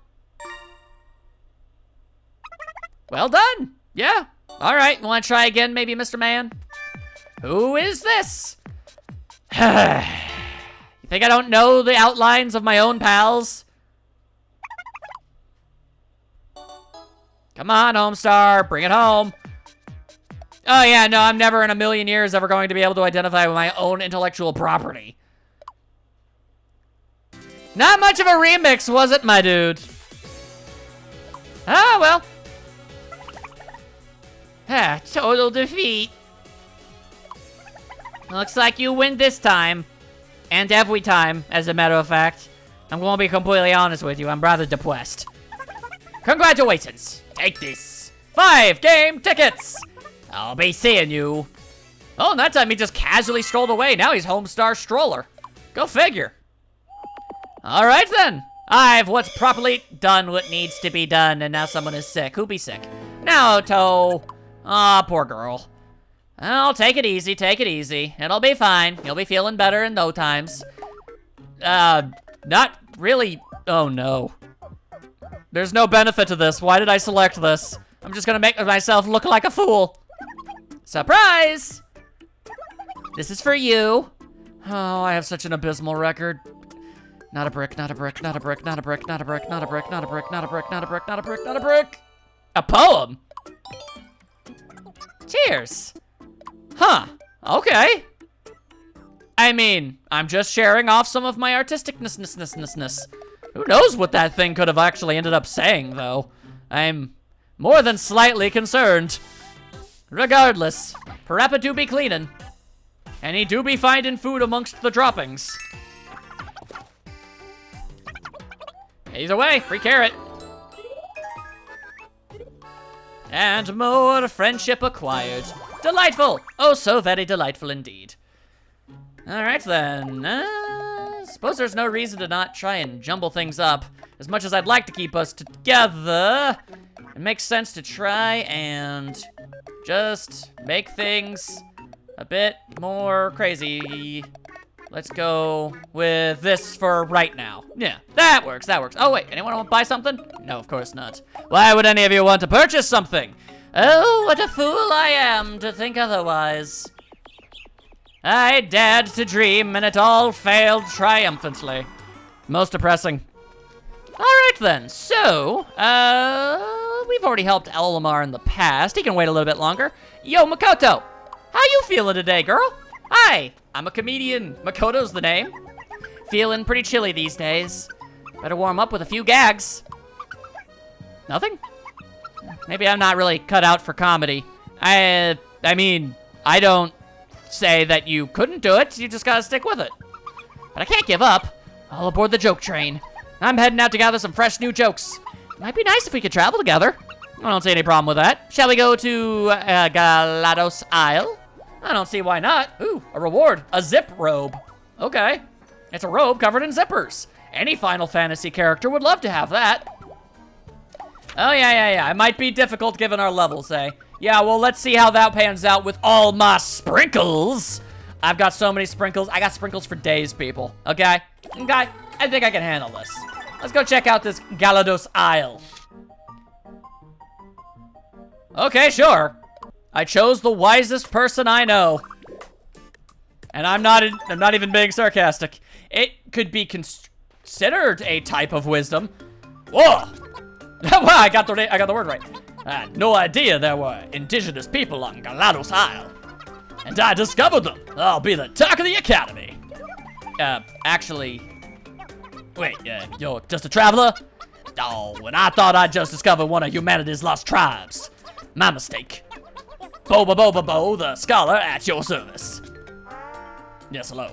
A: Well done. Yeah. All right. You want to try again, maybe, Mr. Man? Who is this? You think I don't know the outlines of my own pals? Come on, Homestar. Bring it home. Oh, yeah. No, I'm never in a million years ever going to be able to identify with my own intellectual property. Not much of a remix, was it, my dude? Ah, well. Total defeat. Looks like you win this time. And every time, as a matter of fact. I'm going to be completely honest with you. I'm rather depressed. Congratulations. Take this. 5 game tickets. I'll be seeing you. Oh, and that time he just casually strolled away. Now he's Homestar Stroller. Go figure. All right, then. I've what's properly done what needs to be done, and now someone is sick. Who be sick? Naoto. Aw, poor girl. Well, take it easy, take it easy. It'll be fine. You'll be feeling better in no times. Not really. Oh, no. There's no benefit to this. Why did I select this? I'm just gonna make myself look like a fool. Surprise! This is for you. Oh, I have such an abysmal record. Not a brick, not a brick, not a brick, not a brick, not a brick, not a brick, not a brick, not a brick, not a brick, not a brick, not a brick. A poem? Cheers. Huh, okay. I mean, I'm just sharing off some of my artisticness. Who knows what that thing could have actually ended up saying, though. I'm more than slightly concerned. Regardless, Parappa do be cleanin'. And he do be finding food amongst the droppings. Either way, free carrot. And more friendship acquired. Delightful! Oh, so very delightful indeed. Alright then, suppose there's no reason to not try and jumble things up. As much as I'd like to keep us together, it makes sense to try and just make things a bit more crazy. Let's go with this for right now. Yeah, that works, that works. Oh wait, anyone want to buy something? No, of course not. Why would any of you want to purchase something? Oh, what a fool I am to think otherwise. I dared to dream and it all failed triumphantly. Most depressing. Alright then, so, we've already helped Olimar in the past. He can wait a little bit longer. Yo, Makoto! How you feeling today, girl? Hi, I'm a comedian. Makoto's the name. Feeling pretty chilly these days. Better warm up with a few gags. Nothing? Maybe I'm not really cut out for comedy. I mean, I don't say that you couldn't do it. You just gotta stick with it. But I can't give up. All aboard the joke train. I'm heading out to gather some fresh new jokes. It might be nice if we could travel together. I don't see any problem with that. Shall we go to Galados Isle? I don't see why not. Ooh, a reward. A zip robe. Okay. It's a robe covered in zippers. Any Final Fantasy character would love to have that. Oh, yeah. It might be difficult given our levels, eh? Yeah, well, let's see how that pans out with all my sprinkles. I've got so many sprinkles. I got sprinkles for days, people. Okay? Okay, I think I can handle this. Let's go check out this Galados Isle. Okay, sure. I chose the wisest person I know. And I'm not even being sarcastic. It could be considered a type of wisdom. Whoa! Wow, I got the word right. I had no idea there were indigenous people on Galados Isle. And I discovered them. I'll be the talk of the academy. Actually... Wait, you're just a traveler? Oh, and I thought I just discovered one of humanity's lost tribes. My mistake. Bo, the scholar at your service. Yes, hello.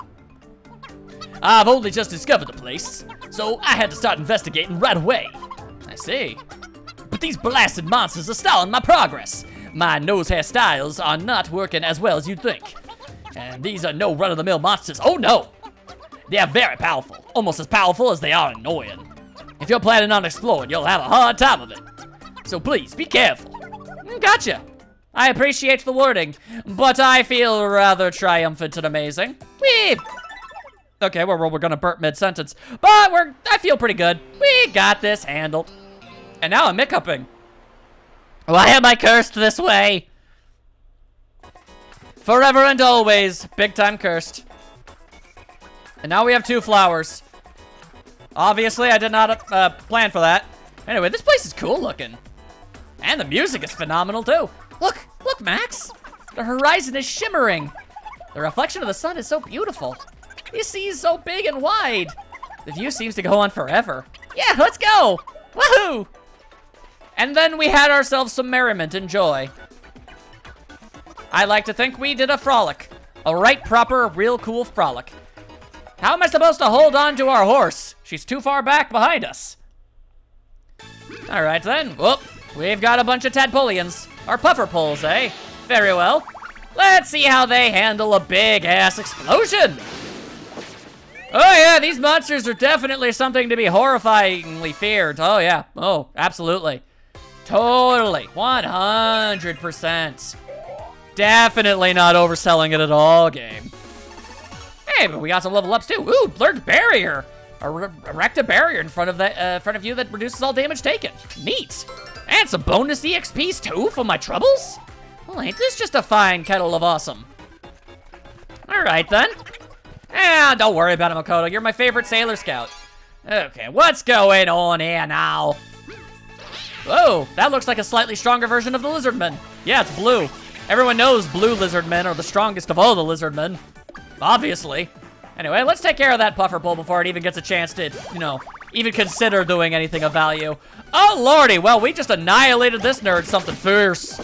A: I've only just discovered the place, so I had to start investigating right away. I see. But these blasted monsters are stalling my progress. My nose hairstyles are not working as well as you'd think. And these are no run-of-the-mill monsters. Oh, no! They are very powerful. Almost as powerful as they are annoying. If you're planning on exploring, you'll have a hard time of it. So please, be careful. Gotcha. I appreciate the wording, but I feel rather triumphant and amazing. Whee! Okay, well, we're gonna burp mid-sentence, but I feel pretty good. We got this handled. And now I'm hiccuping. Why am I cursed this way? Forever and always, big time cursed. And now we have 2 flowers. Obviously, I did not plan for that. Anyway, this place is cool looking. And the music is phenomenal too. Look, Max. The horizon is shimmering. The reflection of the sun is so beautiful. The sea is so big and wide. The view seems to go on forever. Yeah, let's go. Woohoo! And then we had ourselves some merriment and joy. I like to think we did a frolic. A right proper, real cool frolic. How am I supposed to hold on to our horse? She's too far back behind us. All right then. Whoop. We've got a bunch of tadpoleans. Or puffer poles, eh? Very well. Let's see how they handle a big-ass explosion. Oh yeah, these monsters are definitely something to be horrifyingly feared. Oh yeah. Oh, absolutely. Totally. 100%. Definitely not overselling it at all, game. Hey, but we got some level ups too. Ooh, learned barrier. Erect a barrier in front of you that reduces all damage taken. Neat. And some bonus EXPs too for my troubles? Well, ain't this just a fine kettle of awesome? All right then. Don't worry about it, Makoto. You're my favorite Sailor Scout. Okay, what's going on here now? Whoa, that looks like a slightly stronger version of the Lizardmen. Yeah, it's blue. Everyone knows blue Lizardmen are the strongest of all the Lizardmen. Obviously. Anyway, let's take care of that puffer pole before it even gets a chance to, you know, even consider doing anything of value. Oh, lordy. Well, we just annihilated this nerd something fierce.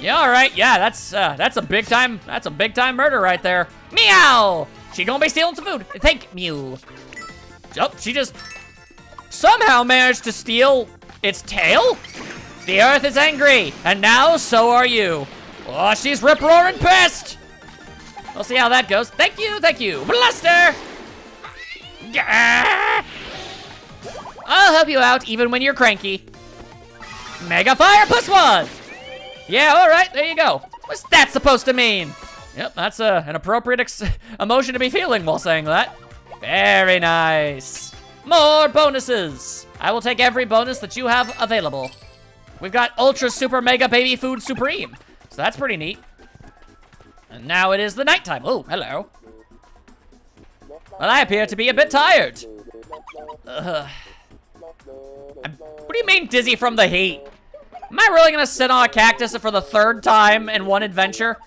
A: Yeah, all right. Yeah, that's a big time murder right there. Meow. She gonna be stealing some food. Thank you. Oh, she just somehow managed to steal its tail? The earth is angry, and now so are you. Oh, she's rip-roaring pissed. We'll see how that goes. Thank you, thank you. Bluster! Gah! I'll help you out even when you're cranky. Mega Fire plus 1! Yeah, all right, there you go. What's that supposed to mean? Yep, that's an appropriate emotion to be feeling while saying that. Very nice. More bonuses. I will take every bonus that you have available. We've got Ultra Super Mega Baby Food Supreme. So that's pretty neat. And now it is the nighttime. Oh, hello. Well, I appear to be a bit tired. What do you mean dizzy from the heat? Am I really gonna sit on a cactus for the 3rd time in one adventure?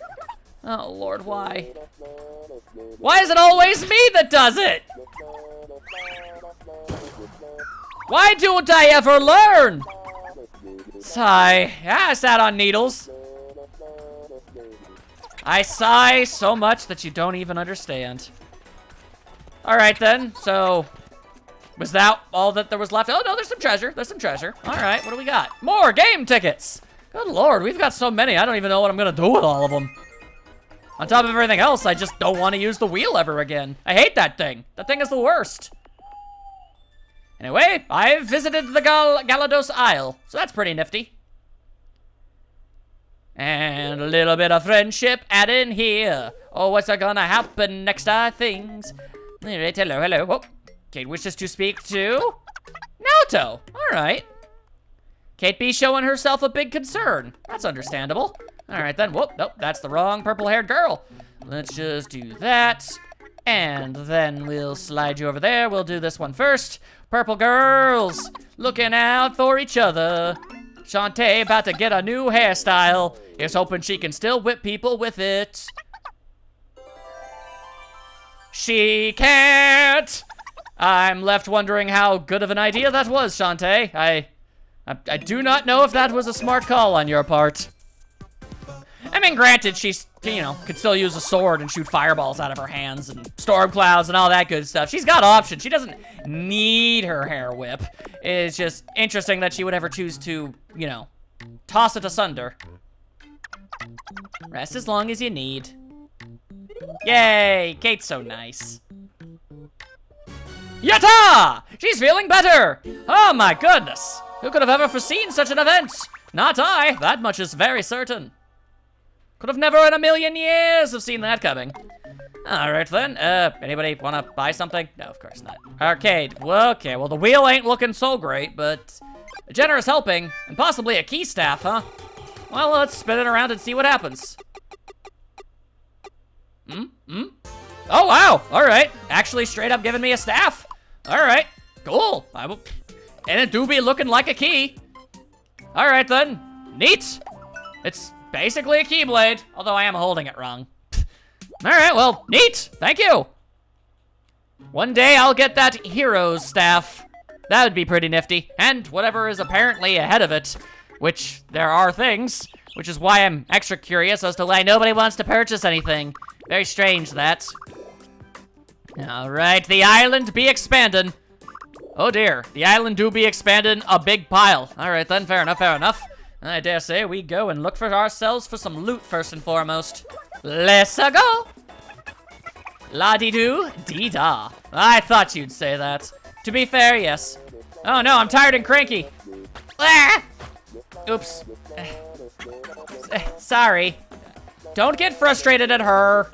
A: Oh, Lord, why? Why is it always me that does it? Why don't I ever learn? Sigh. Yeah, I sat on needles. I sigh so much that you don't even understand. All right, then. So, was that all that there was left? Oh, no, there's some treasure. There's some treasure. All right, what do we got? More game tickets. Good Lord, we've got so many. I don't even know what I'm going to do with all of them. On top of everything else, I just don't want to use the wheel ever again. I hate that thing. That thing is the worst. Anyway, I've visited the Galados Isle, so that's pretty nifty. And a little bit of friendship added in here. Oh, what's gonna happen next, things? Alright, hello. Oh, Kate wishes to speak to Naoto. Alright. Kate B showing herself a big concern. That's understandable. Alright then, whoop, nope, that's the wrong purple-haired girl. Let's just do that. And then we'll slide you over there. We'll do this one first. Purple girls, looking out for each other. Shantae about to get a new hairstyle. Here's hoping she can still whip people with it. She can't. I'm left wondering how good of an idea that was, Shantae. I do not know if that was a smart call on your part. I mean, granted, she's, you know, could still use a sword and shoot fireballs out of her hands and storm clouds and all that good stuff. She's got options. She doesn't need her hair whip. It's just interesting that she would ever choose to, you know, toss it asunder. Rest as long as you need. Yay! Kate's so nice. Yatta! She's feeling better! Oh my goodness! Who could have ever foreseen such an event? Not I. That much is very certain. Could have never in a million years have seen that coming. Alright then, anybody wanna buy something? No, of course not. Arcade, well, okay, well the wheel ain't looking so great, but a generous helping, and possibly a key staff, huh? Well, let's spin it around and see what happens. Oh wow, alright. Actually straight up giving me a staff. Alright, cool. And it do be looking like a key. Alright then, neat. It's basically a keyblade, although I am holding it wrong. Alright, well, neat, thank you. One day I'll get that hero's staff. That would be pretty nifty, and whatever is apparently ahead of it, which there are things, which is why I'm extra curious as to why nobody wants to purchase anything. Very strange, that. Alright, the island be expanding. Oh dear, the island do be expanding a big pile. Alright then, fair enough, fair enough. I dare say we go and look for ourselves for some loot first and foremost. Let's go! La-dee-doo, dee-da. I thought you'd say that. To be fair, yes. Oh no, I'm tired and cranky. Ah! Oops. Sorry. Don't get frustrated at her.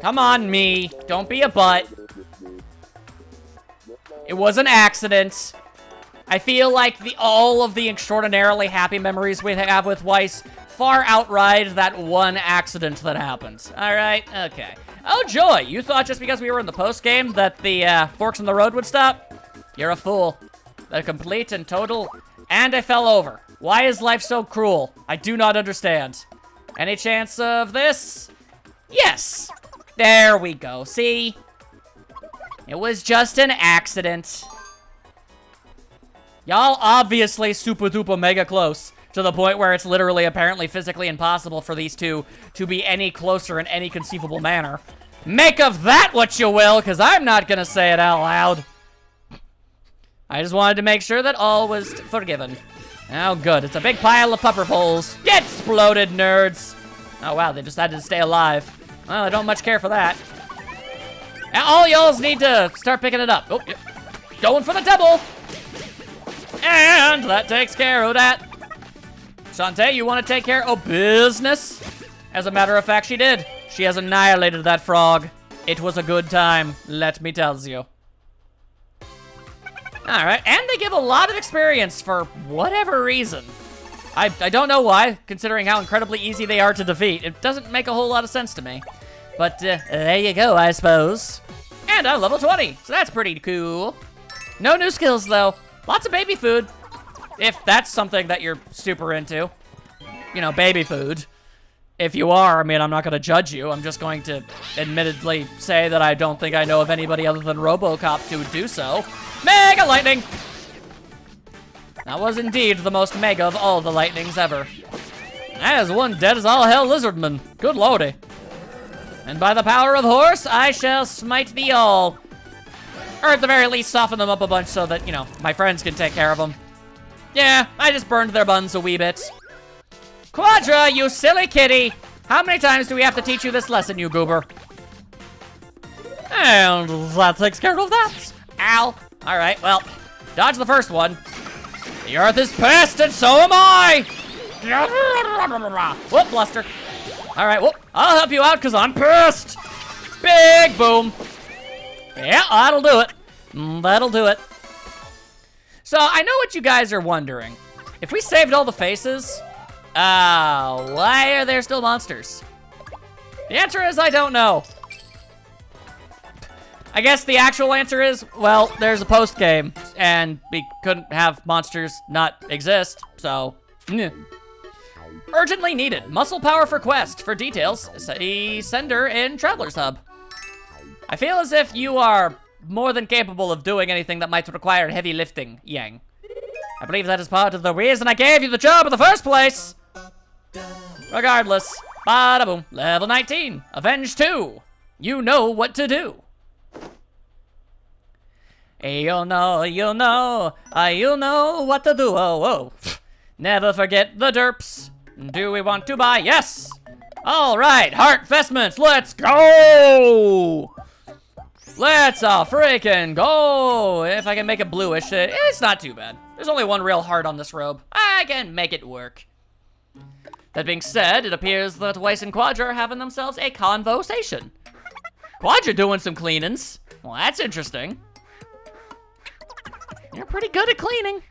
A: Come on, me. Don't be a butt. It was an accident. I feel like all of the extraordinarily happy memories we have with Weiss far outride that one accident that happened. Alright, okay. Oh, joy! You thought just because we were in the post-game that the forks in the road would stop? You're a fool. A complete and total... And I fell over. Why is life so cruel? I do not understand. Any chance of this? Yes! There we go, see? It was just an accident. Y'all obviously super duper mega close to the point where it's literally apparently physically impossible for these two to be any closer in any conceivable manner. Make of that what you will, because I'm not gonna say it out loud. I just wanted to make sure that all was forgiven. Oh good, it's a big pile of pupper poles. Get exploded, nerds! Oh wow, they decided to stay alive. Well, I don't much care for that. And all y'alls need to start picking it up. Oh, yep. Going for the double! And that takes care of that. Shantae, you want to take care of business? As a matter of fact, she did. She has annihilated that frog. It was a good time, let me tell you. Alright, and they give a lot of experience for whatever reason. I don't know why, considering how incredibly easy they are to defeat. It doesn't make a whole lot of sense to me. But there you go, I suppose. And I'm level 20, so that's pretty cool. No new skills, though. Lots of baby food. If that's something that you're super into. You know, baby food. If you are, I mean, I'm not going to judge you. I'm just going to admittedly say that I don't think I know of anybody other than RoboCop who would do so. Mega Lightning! That was indeed the most mega of all the lightnings ever. That is one dead as all hell lizardman. Good lordy. And by the power of horse, I shall smite thee all. Or at the very least, soften them up a bunch so that, you know, my friends can take care of them. Yeah, I just burned their buns a wee bit. Quadra, you silly kitty! How many times do we have to teach you this lesson, you goober? And that takes care of that. Ow. Alright, well, dodge the first one. The earth is pissed and so am I! Whoop, bluster. All right, whoop. I'll help you out because I'm pissed. Big boom. Yeah, that'll do it. That'll do it. So, I know what you guys are wondering. If we saved all the faces, why are there still monsters? The answer is I don't know. I guess the actual answer is, well, there's a post game, and we couldn't have monsters not exist, so, Urgently needed. Muscle power for quest. For details, see sender in Traveler's Hub. I feel as if you are more than capable of doing anything that might require heavy lifting, Yang. I believe that is part of the reason I gave you the job in the first place. Regardless, bada boom. Level 19, Avenge 2. You know what to do. You'll know what to do, oh. Never forget the derps. Do we want to buy? Yes! All right, heart vestments, let's go! Let's freaking go! If I can make it bluish, it's not too bad. There's only one real heart on this robe. I can make it work. That being said, it appears that Weiss and Quadra are having themselves a conversation. Quadra doing some cleanings. Well, that's interesting. You're pretty good at cleaning.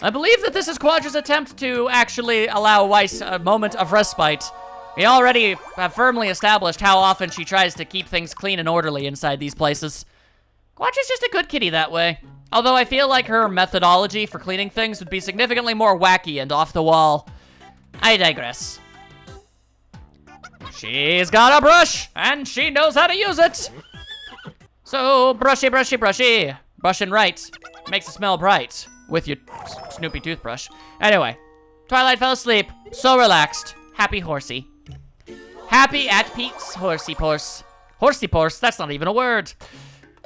A: I believe that this is Quadra's attempt to actually allow Weiss a moment of respite. We already have firmly established how often she tries to keep things clean and orderly inside these places. Quadra's just a good kitty that way. Although I feel like her methodology for cleaning things would be significantly more wacky and off the wall. I digress. She's got a brush, and she knows how to use it. So, brushy, brushy, brushy. Brushing right makes it smell bright with your Snoopy toothbrush. Anyway, Twilight fell asleep, so relaxed. Happy horsey. Happy at Pete's horsey porse. Horsey porse, that's not even a word.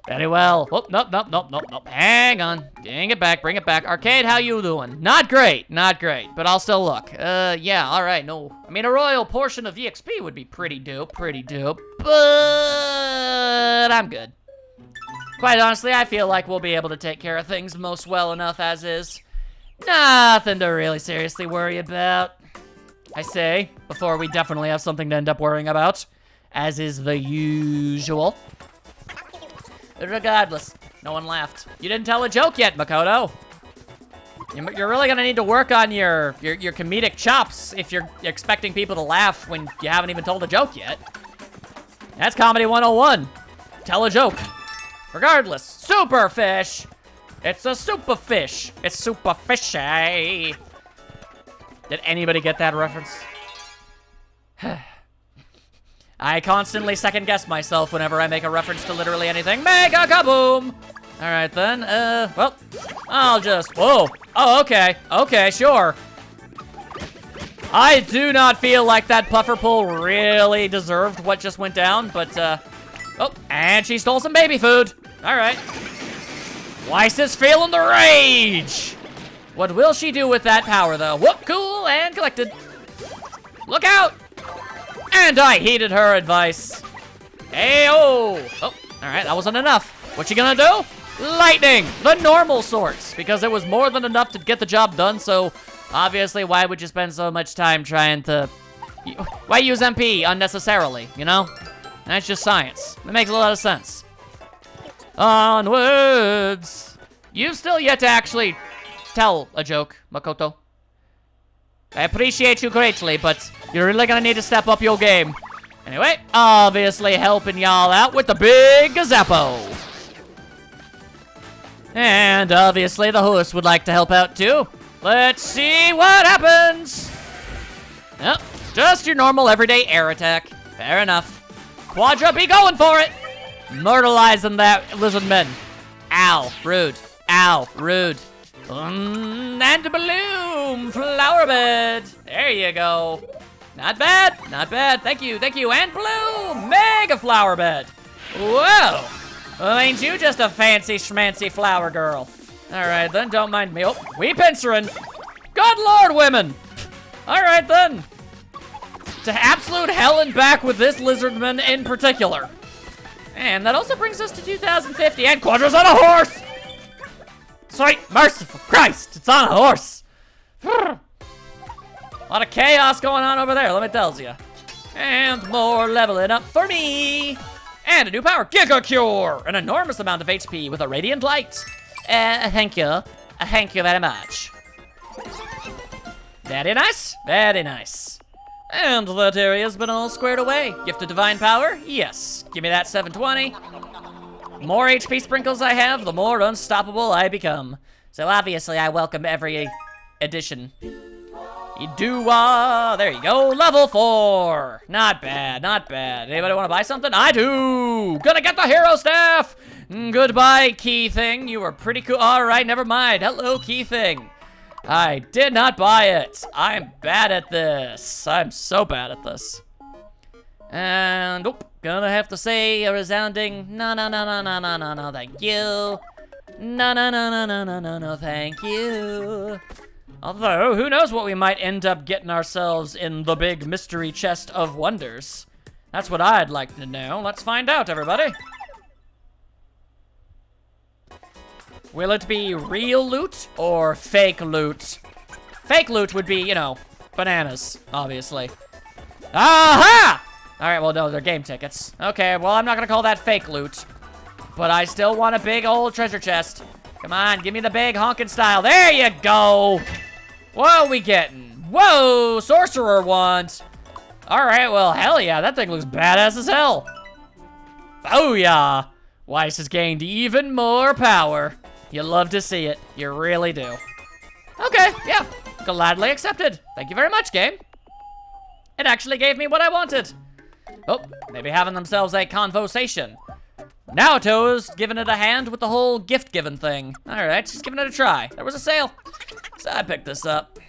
A: Very well. Oh, nope. Hang on. Bring it back. Arcade, how you doing? Not great, but I'll still look. Yeah, all right, no. I mean, a royal portion of EXP would be pretty dope, but I'm good. Quite honestly, I feel like we'll be able to take care of things most well enough as is. Nothing to really seriously worry about. I say, before we definitely have something to end up worrying about, as is the usual. Regardless, no one laughed. You didn't tell a joke yet, Makoto. You're really gonna need to work on your comedic chops if you're expecting people to laugh when you haven't even told a joke yet. That's Comedy 101. Tell a joke. Regardless, Superfish. It's a superfish. It's super fishy. Did anybody get that reference? I constantly second guess myself whenever I make a reference to literally anything. Mega kaboom! All right then, well, I'll just, whoa. Oh, okay, sure. I do not feel like that puffer pull really deserved what just went down, but, oh, and she stole some baby food. All right. Weiss is feeling the rage. What will she do with that power, though? Whoop, cool, and collected. Look out! And I heeded her advice. Hey-oh! Oh, all right, that wasn't enough. What you gonna do? Lightning! The normal sorts, because it was more than enough to get the job done, so obviously why would you spend so much time trying to... Why use MP unnecessarily, you know? That's just science. It makes a lot of sense. Onwards! You've still yet to actually tell a joke, Makoto. I appreciate you greatly, but you're really gonna need to step up your game. Anyway, obviously helping y'all out with the big Gazappo. And obviously the horse would like to help out too. Let's see what happens. Yep, just your normal everyday air attack. Fair enough. Quadra, be going for it. Myrtleizing that lizardman. Ow, rude. Ow, rude. And bloom, flower bed. There you go. Not bad, Thank you. And bloom, mega flower bed. Whoa. Well, ain't you just a fancy schmancy flower girl? All right, then, don't mind me. Oh, we pincering. Good Lord, women. All right, then. To absolute hell and back with this lizardman in particular. And that also brings us to 2050, and Quadra's on a horse! Sweet merciful Christ, it's on a horse! A lot of chaos going on over there, let me tell you. And more leveling up for me. And a new power, Giga Cure! An enormous amount of HP with a radiant light. Thank you. Thank you very much. Very nice, very nice. And that area's been all squared away. Gift of Divine Power? Yes. Give me that 720. More HP sprinkles I have, the more unstoppable I become. So obviously I welcome every addition. There you go, level 4. Not bad, not bad. Anybody want to buy something? I do. Gonna get the hero staff. Goodbye, Key Thing. You were pretty cool. All right, never mind. Hello, Key Thing. I did not buy it. I'm bad at this. I'm so bad at this. And, gonna have to say a resounding no, thank you. No, thank you. Although, who knows what we might end up getting ourselves in the big mystery chest of wonders. That's what I'd like to know. Let's find out, everybody. Will it be real loot or fake loot? Fake loot would be, you know, bananas, obviously. Aha! All right, well, no, they're game tickets. Okay, well, I'm not gonna call that fake loot. But I still want a big old treasure chest. Come on, give me the big honkin' style. There you go. What are we getting? Whoa, sorcerer wand. All right, well, hell yeah, that thing looks badass as hell. Oh yeah, Weiss has gained even more power. You love to see it, you really do. Okay, yeah, gladly accepted. Thank you very much, game. It actually gave me what I wanted. Oh, maybe having themselves a conversation. Naoto's giving it a hand with the whole gift-giving thing. All right, just giving it a try. There was a sale, so I picked this up.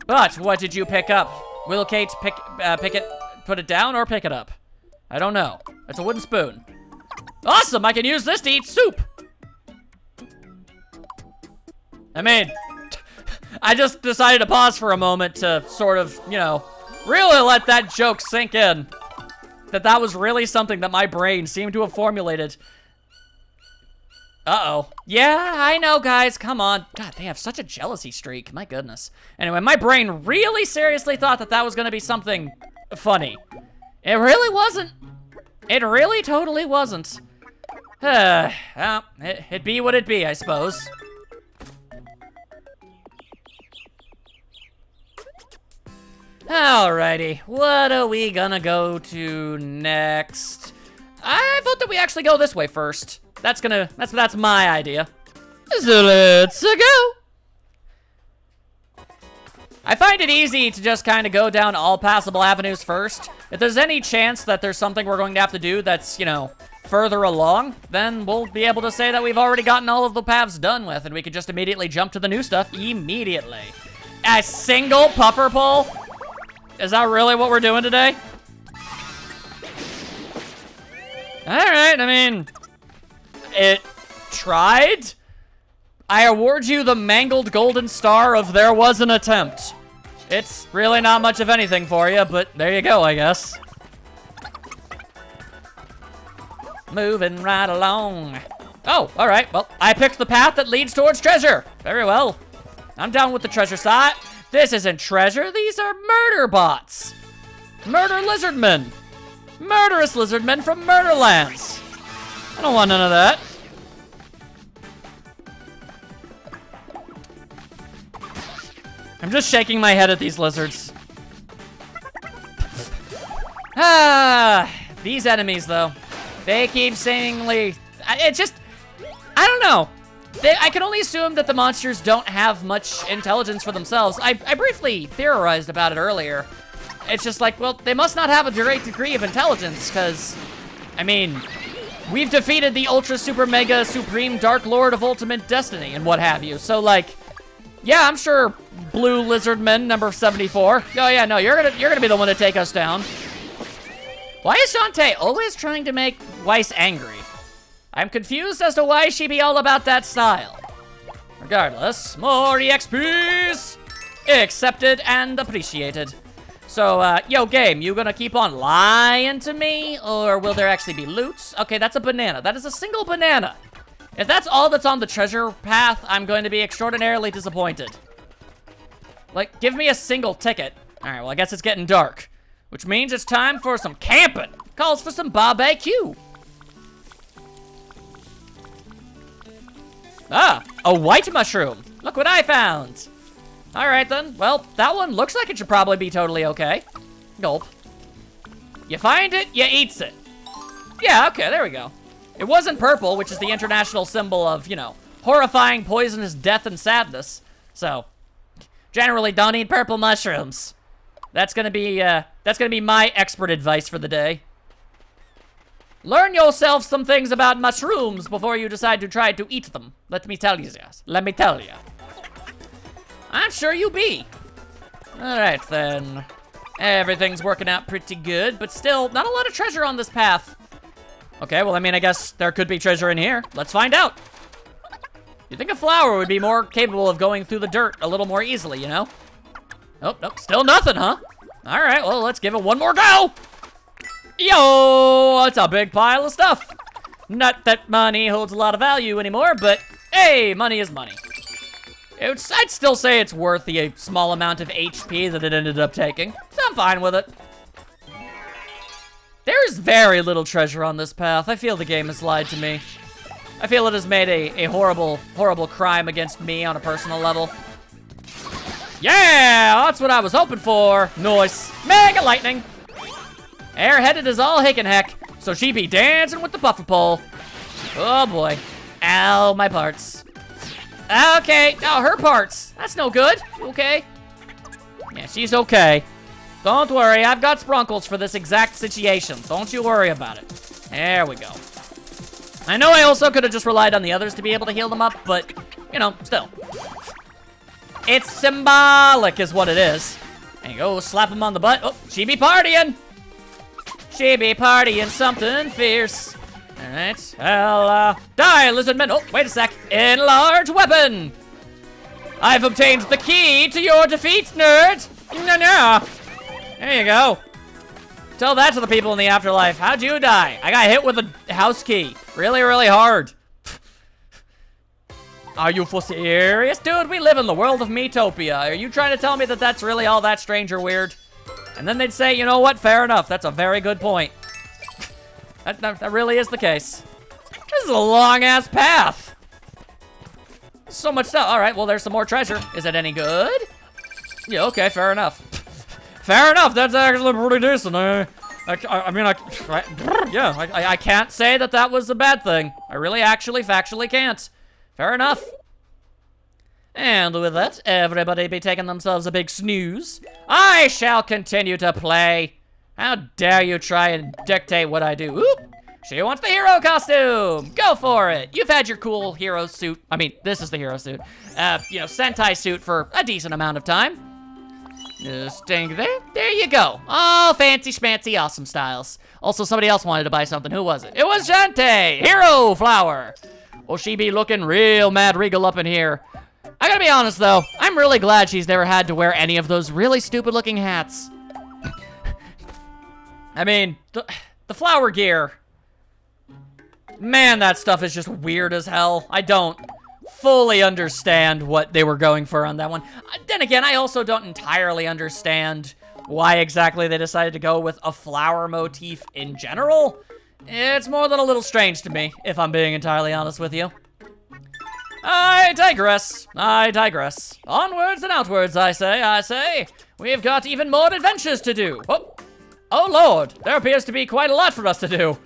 A: But what did you pick up? Will Kate pick it, put it down, or pick it up? I don't know. It's a wooden spoon. Awesome, I can use this to eat soup. I mean, I just decided to pause for a moment to sort of, you know, really let that joke sink in. That was really something that my brain seemed to have formulated. Uh-oh. Yeah, I know, guys. Come on. God, they have such a jealousy streak. My goodness. Anyway, my brain really seriously thought that was going to be something funny. It really wasn't. It really totally wasn't. Well, it be what it be, I suppose. Alrighty, what are we gonna go to next? I vote that we actually go this way first. That's my idea. So let's go. I find it easy to just kind of go down all passable avenues first. If there's any chance that there's something we're going to have to do that's, you know, further along, then we'll be able to say that we've already gotten all of the paths done with, and we could just immediately jump to the new stuff immediately. A single puffer pull? Is that really what we're doing today? Alright, I mean, it tried. I award you the mangled golden star of there was an attempt. It's really not much of anything for you, but there you go, I guess. Moving right along. Oh, alright, well, I picked the path that leads towards treasure. Very well. I'm down with the treasure side. This isn't treasure, these are murder bots. Murder lizardmen. Murderous lizardmen from Murderlands. I don't want none of that. I'm just shaking my head at these lizards. These enemies though. They keep seemingly, I don't know. I can only assume that the monsters don't have much intelligence for themselves. I briefly theorized about it earlier. It's just like, well, they must not have a great degree of intelligence, because, I mean, we've defeated the Ultra Super Mega Supreme Dark Lord of Ultimate Destiny and what have you. So, like, yeah, I'm sure Blue Lizardman number 74. Oh yeah, no, you're gonna be the one to take us down. Why is Shantae always trying to make Weiss angry? I'm confused as to why she be all about that style. Regardless, more EXPs! Accepted and appreciated. So, yo, game, you gonna keep on lying to me? Or will there actually be loot? Okay, that's a banana. That is a single banana. If that's all that's on the treasure path, I'm going to be extraordinarily disappointed. Like, give me a single ticket. Alright, well, I guess it's getting dark. Which means it's time for some camping. Calls for some barbecue. Ah, a white mushroom. Look what I found. Alright then, well, that one looks like it should probably be totally okay. Gulp. You find it, you eats it. Yeah, okay, there we go. It wasn't purple, which is the international symbol of, you know, horrifying, poisonous death and sadness. So, generally don't eat purple mushrooms. That's gonna be my expert advice for the day. Learn yourself some things about mushrooms before you decide to try to eat them. Let me tell you this. Let me tell you. I'm sure you be. Alright then. Everything's working out pretty good, but still, not a lot of treasure on this path. Okay, well, I mean, I guess there could be treasure in here. Let's find out. You'd think a flower would be more capable of going through the dirt a little more easily, you know? Oh, nope, still nothing, huh? All right, well, let's give it one more go. Yo, it's a big pile of stuff. Not that money holds a lot of value anymore, but hey, money is money. I'd still say it's worth the small amount of HP that it ended up taking, so I'm fine with it. There's very little treasure on this path. I feel the game has lied to me. I feel it has made a horrible, horrible crime against me on a personal level. Yeah, that's what I was hoping for. Nice. Mega lightning. Airheaded is all hick and heck, so she be dancing with the puffer pole. Oh boy. Ow, my parts. Okay, oh, her parts. That's no good. Okay. Yeah, she's okay. Don't worry, I've got spronkles for this exact situation. Don't you worry about it. There we go. I know I also could have just relied on the others to be able to heal them up, but, you know, still. It's symbolic is what it is. There you go, slap him on the butt. Oh, she be partying. She be partying something fierce. All right, well, die, lizard men. Oh, wait a sec. Enlarge weapon. I've obtained the key to your defeat, nerd. No. There you go. Tell that to the people in the afterlife. How'd you die? I got hit with a house key. Really, really hard. Are you for serious? Dude, we live in the world of Miitopia. Are you trying to tell me that that's really all that strange or weird? And then they'd say, you know what? Fair enough. That's a very good point. That really is the case. This is a long-ass path. So much stuff. All right, well, there's some more treasure. Is it any good? Yeah, okay, fair enough. Fair enough. That's actually pretty decent. I can't say that that was a bad thing. I really actually factually can't. Fair enough. And with that, everybody be taking themselves a big snooze. I shall continue to play. How dare you try and dictate what I do. Oop! She wants the hero costume. Go for it. You've had your cool hero suit. I mean, this is the hero suit. You know, Sentai suit for a decent amount of time. Just ding there. There you go. Oh, fancy schmancy awesome styles. Also, somebody else wanted to buy something. Who was it? It was Shantae. Hero flower. Well, she be looking real mad regal up in here. I gotta be honest, though. I'm really glad she's never had to wear any of those really stupid-looking hats. I mean, the flower gear. Man, that stuff is just weird as hell. I don't fully understand what they were going for on that one. Then again, I also don't entirely understand why exactly they decided to go with a flower motif in general. It's more than a little strange to me, if I'm being entirely honest with you. I digress. Onwards and outwards, I say. We've got even more adventures to do. Oh Lord, there appears to be quite a lot for us to do.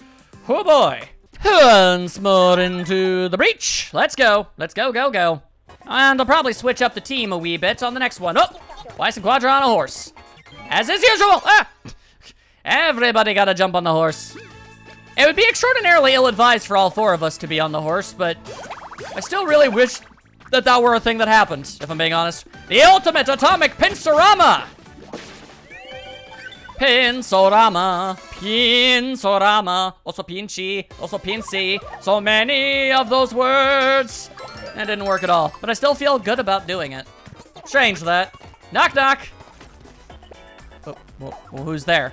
A: Oh boy. Once more into the breach. Let's go. Go. And I'll probably switch up the team a wee bit on the next one. Oh, Weiss and Quadra on a horse. As is usual. Everybody gotta jump on the horse. It would be extraordinarily ill-advised for all four of us to be on the horse, but I still really wish that were a thing that happened, if I'm being honest. The ultimate atomic pinsorama! Pinsorama, also pinchy, also pincy. So many of those words. That didn't work at all, but I still feel good about doing it. Strange that. Knock, knock. Well, who's there?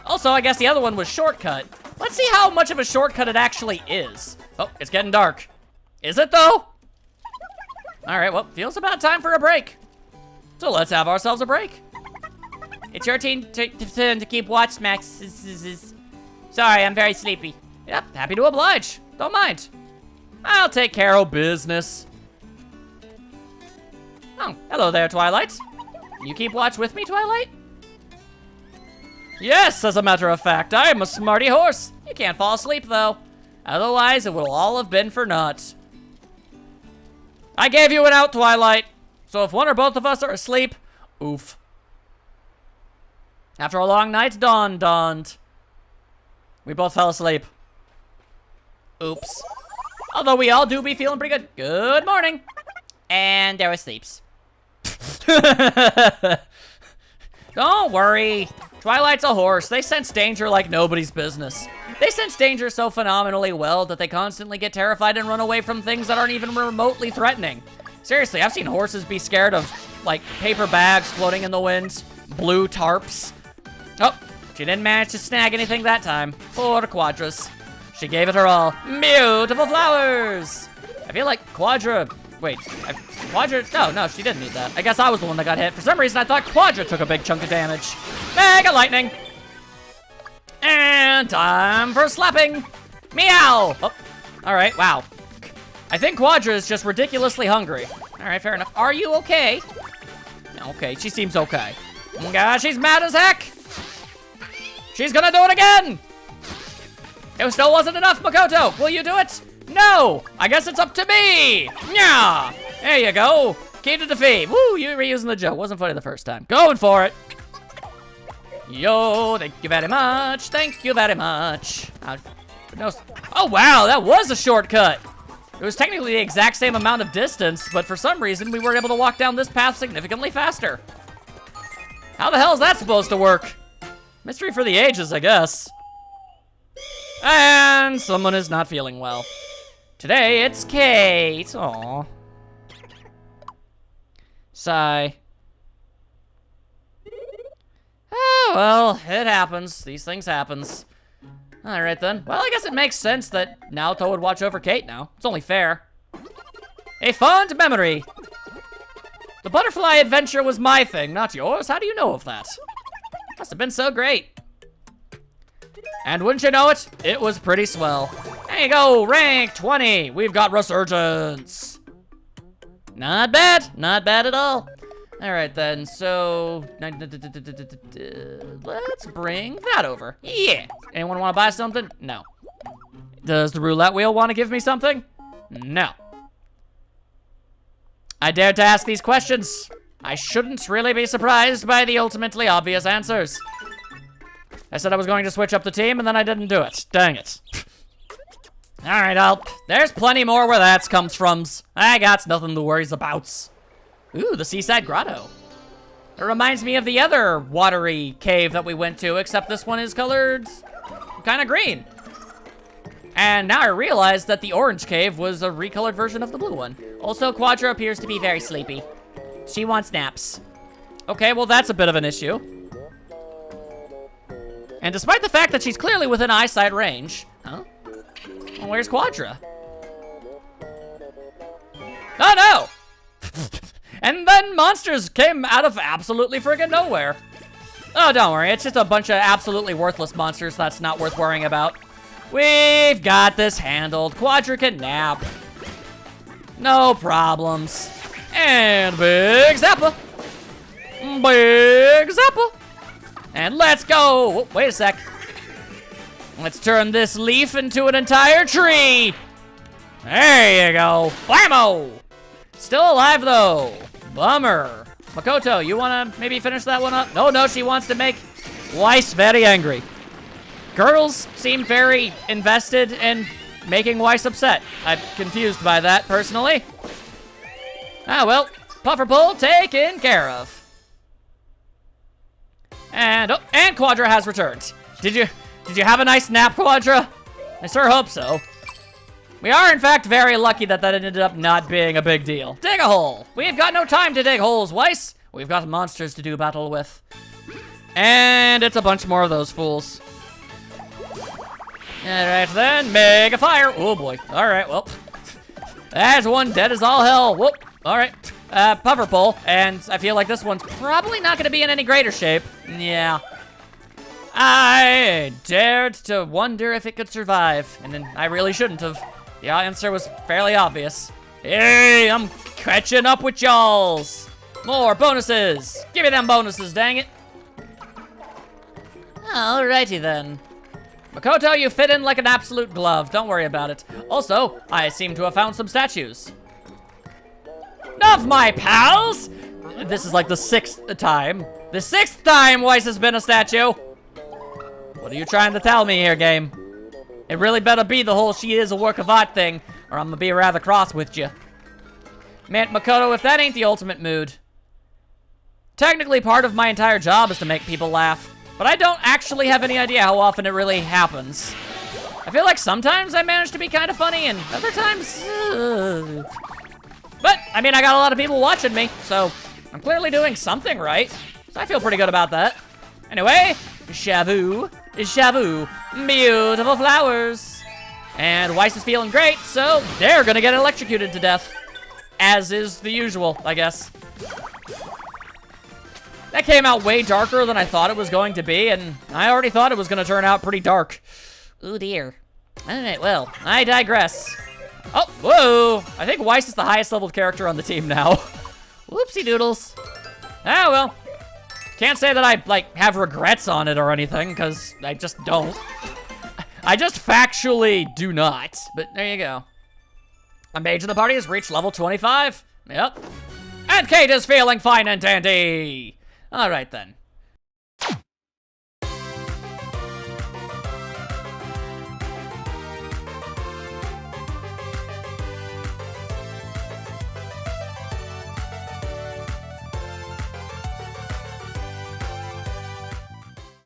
A: Also, I guess the other one was shortcut. Let's see how much of a shortcut it actually is. Oh, it's getting dark. Is it though? All right, well, feels about time for a break. So let's have ourselves a break.
B: It's your turn to keep watch, Max. Sorry, I'm very sleepy.
A: Yep, happy to oblige. Don't mind. I'll take care of business. Oh, hello there, Twilight. You keep watch with me, Twilight? Yes, as a matter of fact, I am a smarty horse. You can't fall asleep, though. Otherwise, it will all have been for naught. I gave you an out, Twilight. So if one or both of us are asleep, oof. After a long night's dawn dawned, we both fell asleep. Oops. Although we all do be feeling pretty good. Good morning.
B: And there was sleeps.
A: Don't worry. Twilight's a horse. They sense danger like nobody's business. They sense danger so phenomenally well that they constantly get terrified and run away from things that aren't even remotely threatening. Seriously, I've seen horses be scared of, like, paper bags floating in the wind, blue tarps. Oh, she didn't manage to snag anything that time. Poor Quadras. She gave it her all. Beautiful flowers! I feel like Quadra... Wait, Quadra... No, she didn't need that. I guess I was the one that got hit. For some reason, I thought Quadra took a big chunk of damage. Mega lightning! And time for slapping! Meow! Oh, alright, wow. I think Quadra is just ridiculously hungry. Alright, fair enough. Are you okay? Okay, she seems okay. Gosh, she's mad as heck! She's gonna do it again! It still wasn't enough, Makoto! Will you do it? No! I guess it's up to me! Yeah! There you go. Key to defeat. Woo, you were using the joke. Wasn't funny the first time. Going for it. Yo, thank you very much. Thank you very much. Oh, wow, that was a shortcut. It was technically the exact same amount of distance, but for some reason, we were able to walk down this path significantly faster. How the hell is that supposed to work? Mystery for the ages, I guess. And someone is not feeling well. Today, it's Kate. Aw. Sigh. Oh, well, it happens. These things happens. All right, then. Well, I guess it makes sense that Naoto would watch over Kate now. It's only fair. A fond memory. The butterfly adventure was my thing, not yours. How do you know of that? Must have been so great. And wouldn't you know it, it was pretty swell. There you go, rank 20. We've got resurgence. Not bad at all. All right then, so let's bring that over. Yeah. Anyone want to buy something? No. Does the roulette wheel want to give me something? No. I dared to ask these questions. I shouldn't really be surprised by the ultimately obvious answers. I said I was going to switch up the team, and then I didn't do it. Dang it. All right, there's plenty more where that comes from. I got nothing to worry about. Ooh, the seaside grotto. It reminds me of the other watery cave that we went to, except this one is colored kind of green. And now I realize that the orange cave was a recolored version of the blue one.
B: Also, Quadra appears to be very sleepy. She wants naps.
A: Okay, well, that's a bit of an issue. And despite the fact that she's clearly within eyesight range, huh? Well, where's Quadra? Oh, no! And then monsters came out of absolutely friggin' nowhere. Oh, don't worry, it's just a bunch of absolutely worthless monsters that's not worth worrying about. We've got this handled. Quadra can nap. No problems. And Big Zappa. Big Zappa. And let's go. Oh, wait a sec. Let's turn this leaf into an entire tree. There you go. Blammo. Still alive, though. Bummer. Makoto, you want to maybe finish that one up? No, she wants to make Weiss very angry. Girls seem very invested in making Weiss upset. I'm confused by that, personally. Ah, well, Pufferpool taken care of. And, oh, and Quadra has returned. Did you have a nice nap, Quadra? I sure hope so. We are, in fact, very lucky that ended up not being a big deal. Dig a hole. We've got no time to dig holes, Weiss. We've got monsters to do battle with. And it's a bunch more of those fools. All right, then, mega fire. Oh, boy. All right, well. That's one dead as all hell. Whoop. All right. puffer pole, and I feel like this one's probably not gonna be in any greater shape. Yeah. I dared to wonder if it could survive, and then I really shouldn't have. The answer was fairly obvious. Hey, I'm catching up with y'alls. More bonuses. Give me them bonuses, dang it. Alrighty then. Makoto, you fit in like an absolute glove. Don't worry about it. Also, I seem to have found some statues. Of my pals! This is like the 6th time. The 6th time Weiss has been a statue. What are you trying to tell me here, game? It really better be the whole she is a work of art thing, or I'm gonna be rather cross with you. Man, Makoto, if that ain't the ultimate mood. Technically, part of my entire job is to make people laugh, but I don't actually have any idea how often it really happens. I feel like sometimes I manage to be kind of funny, and other times... But, I mean, I got a lot of people watching me, so I'm clearly doing something right. So I feel pretty good about that. Anyway, Shavu, beautiful flowers. And Weiss is feeling great, so they're gonna get electrocuted to death. As is the usual, I guess. That came out way darker than I thought it was going to be, and I already thought it was gonna turn out pretty dark. Ooh dear. Alright, well, I digress. Oh, whoa! I think Weiss is the highest leveled character on the team now. Whoopsie doodles. Ah, well. Can't say that I, like, have regrets on it or anything, because I just don't. I just factually do not. But there you go. A mage in the party has reached level 25. Yep. And Kate is feeling fine and dandy. All right, then.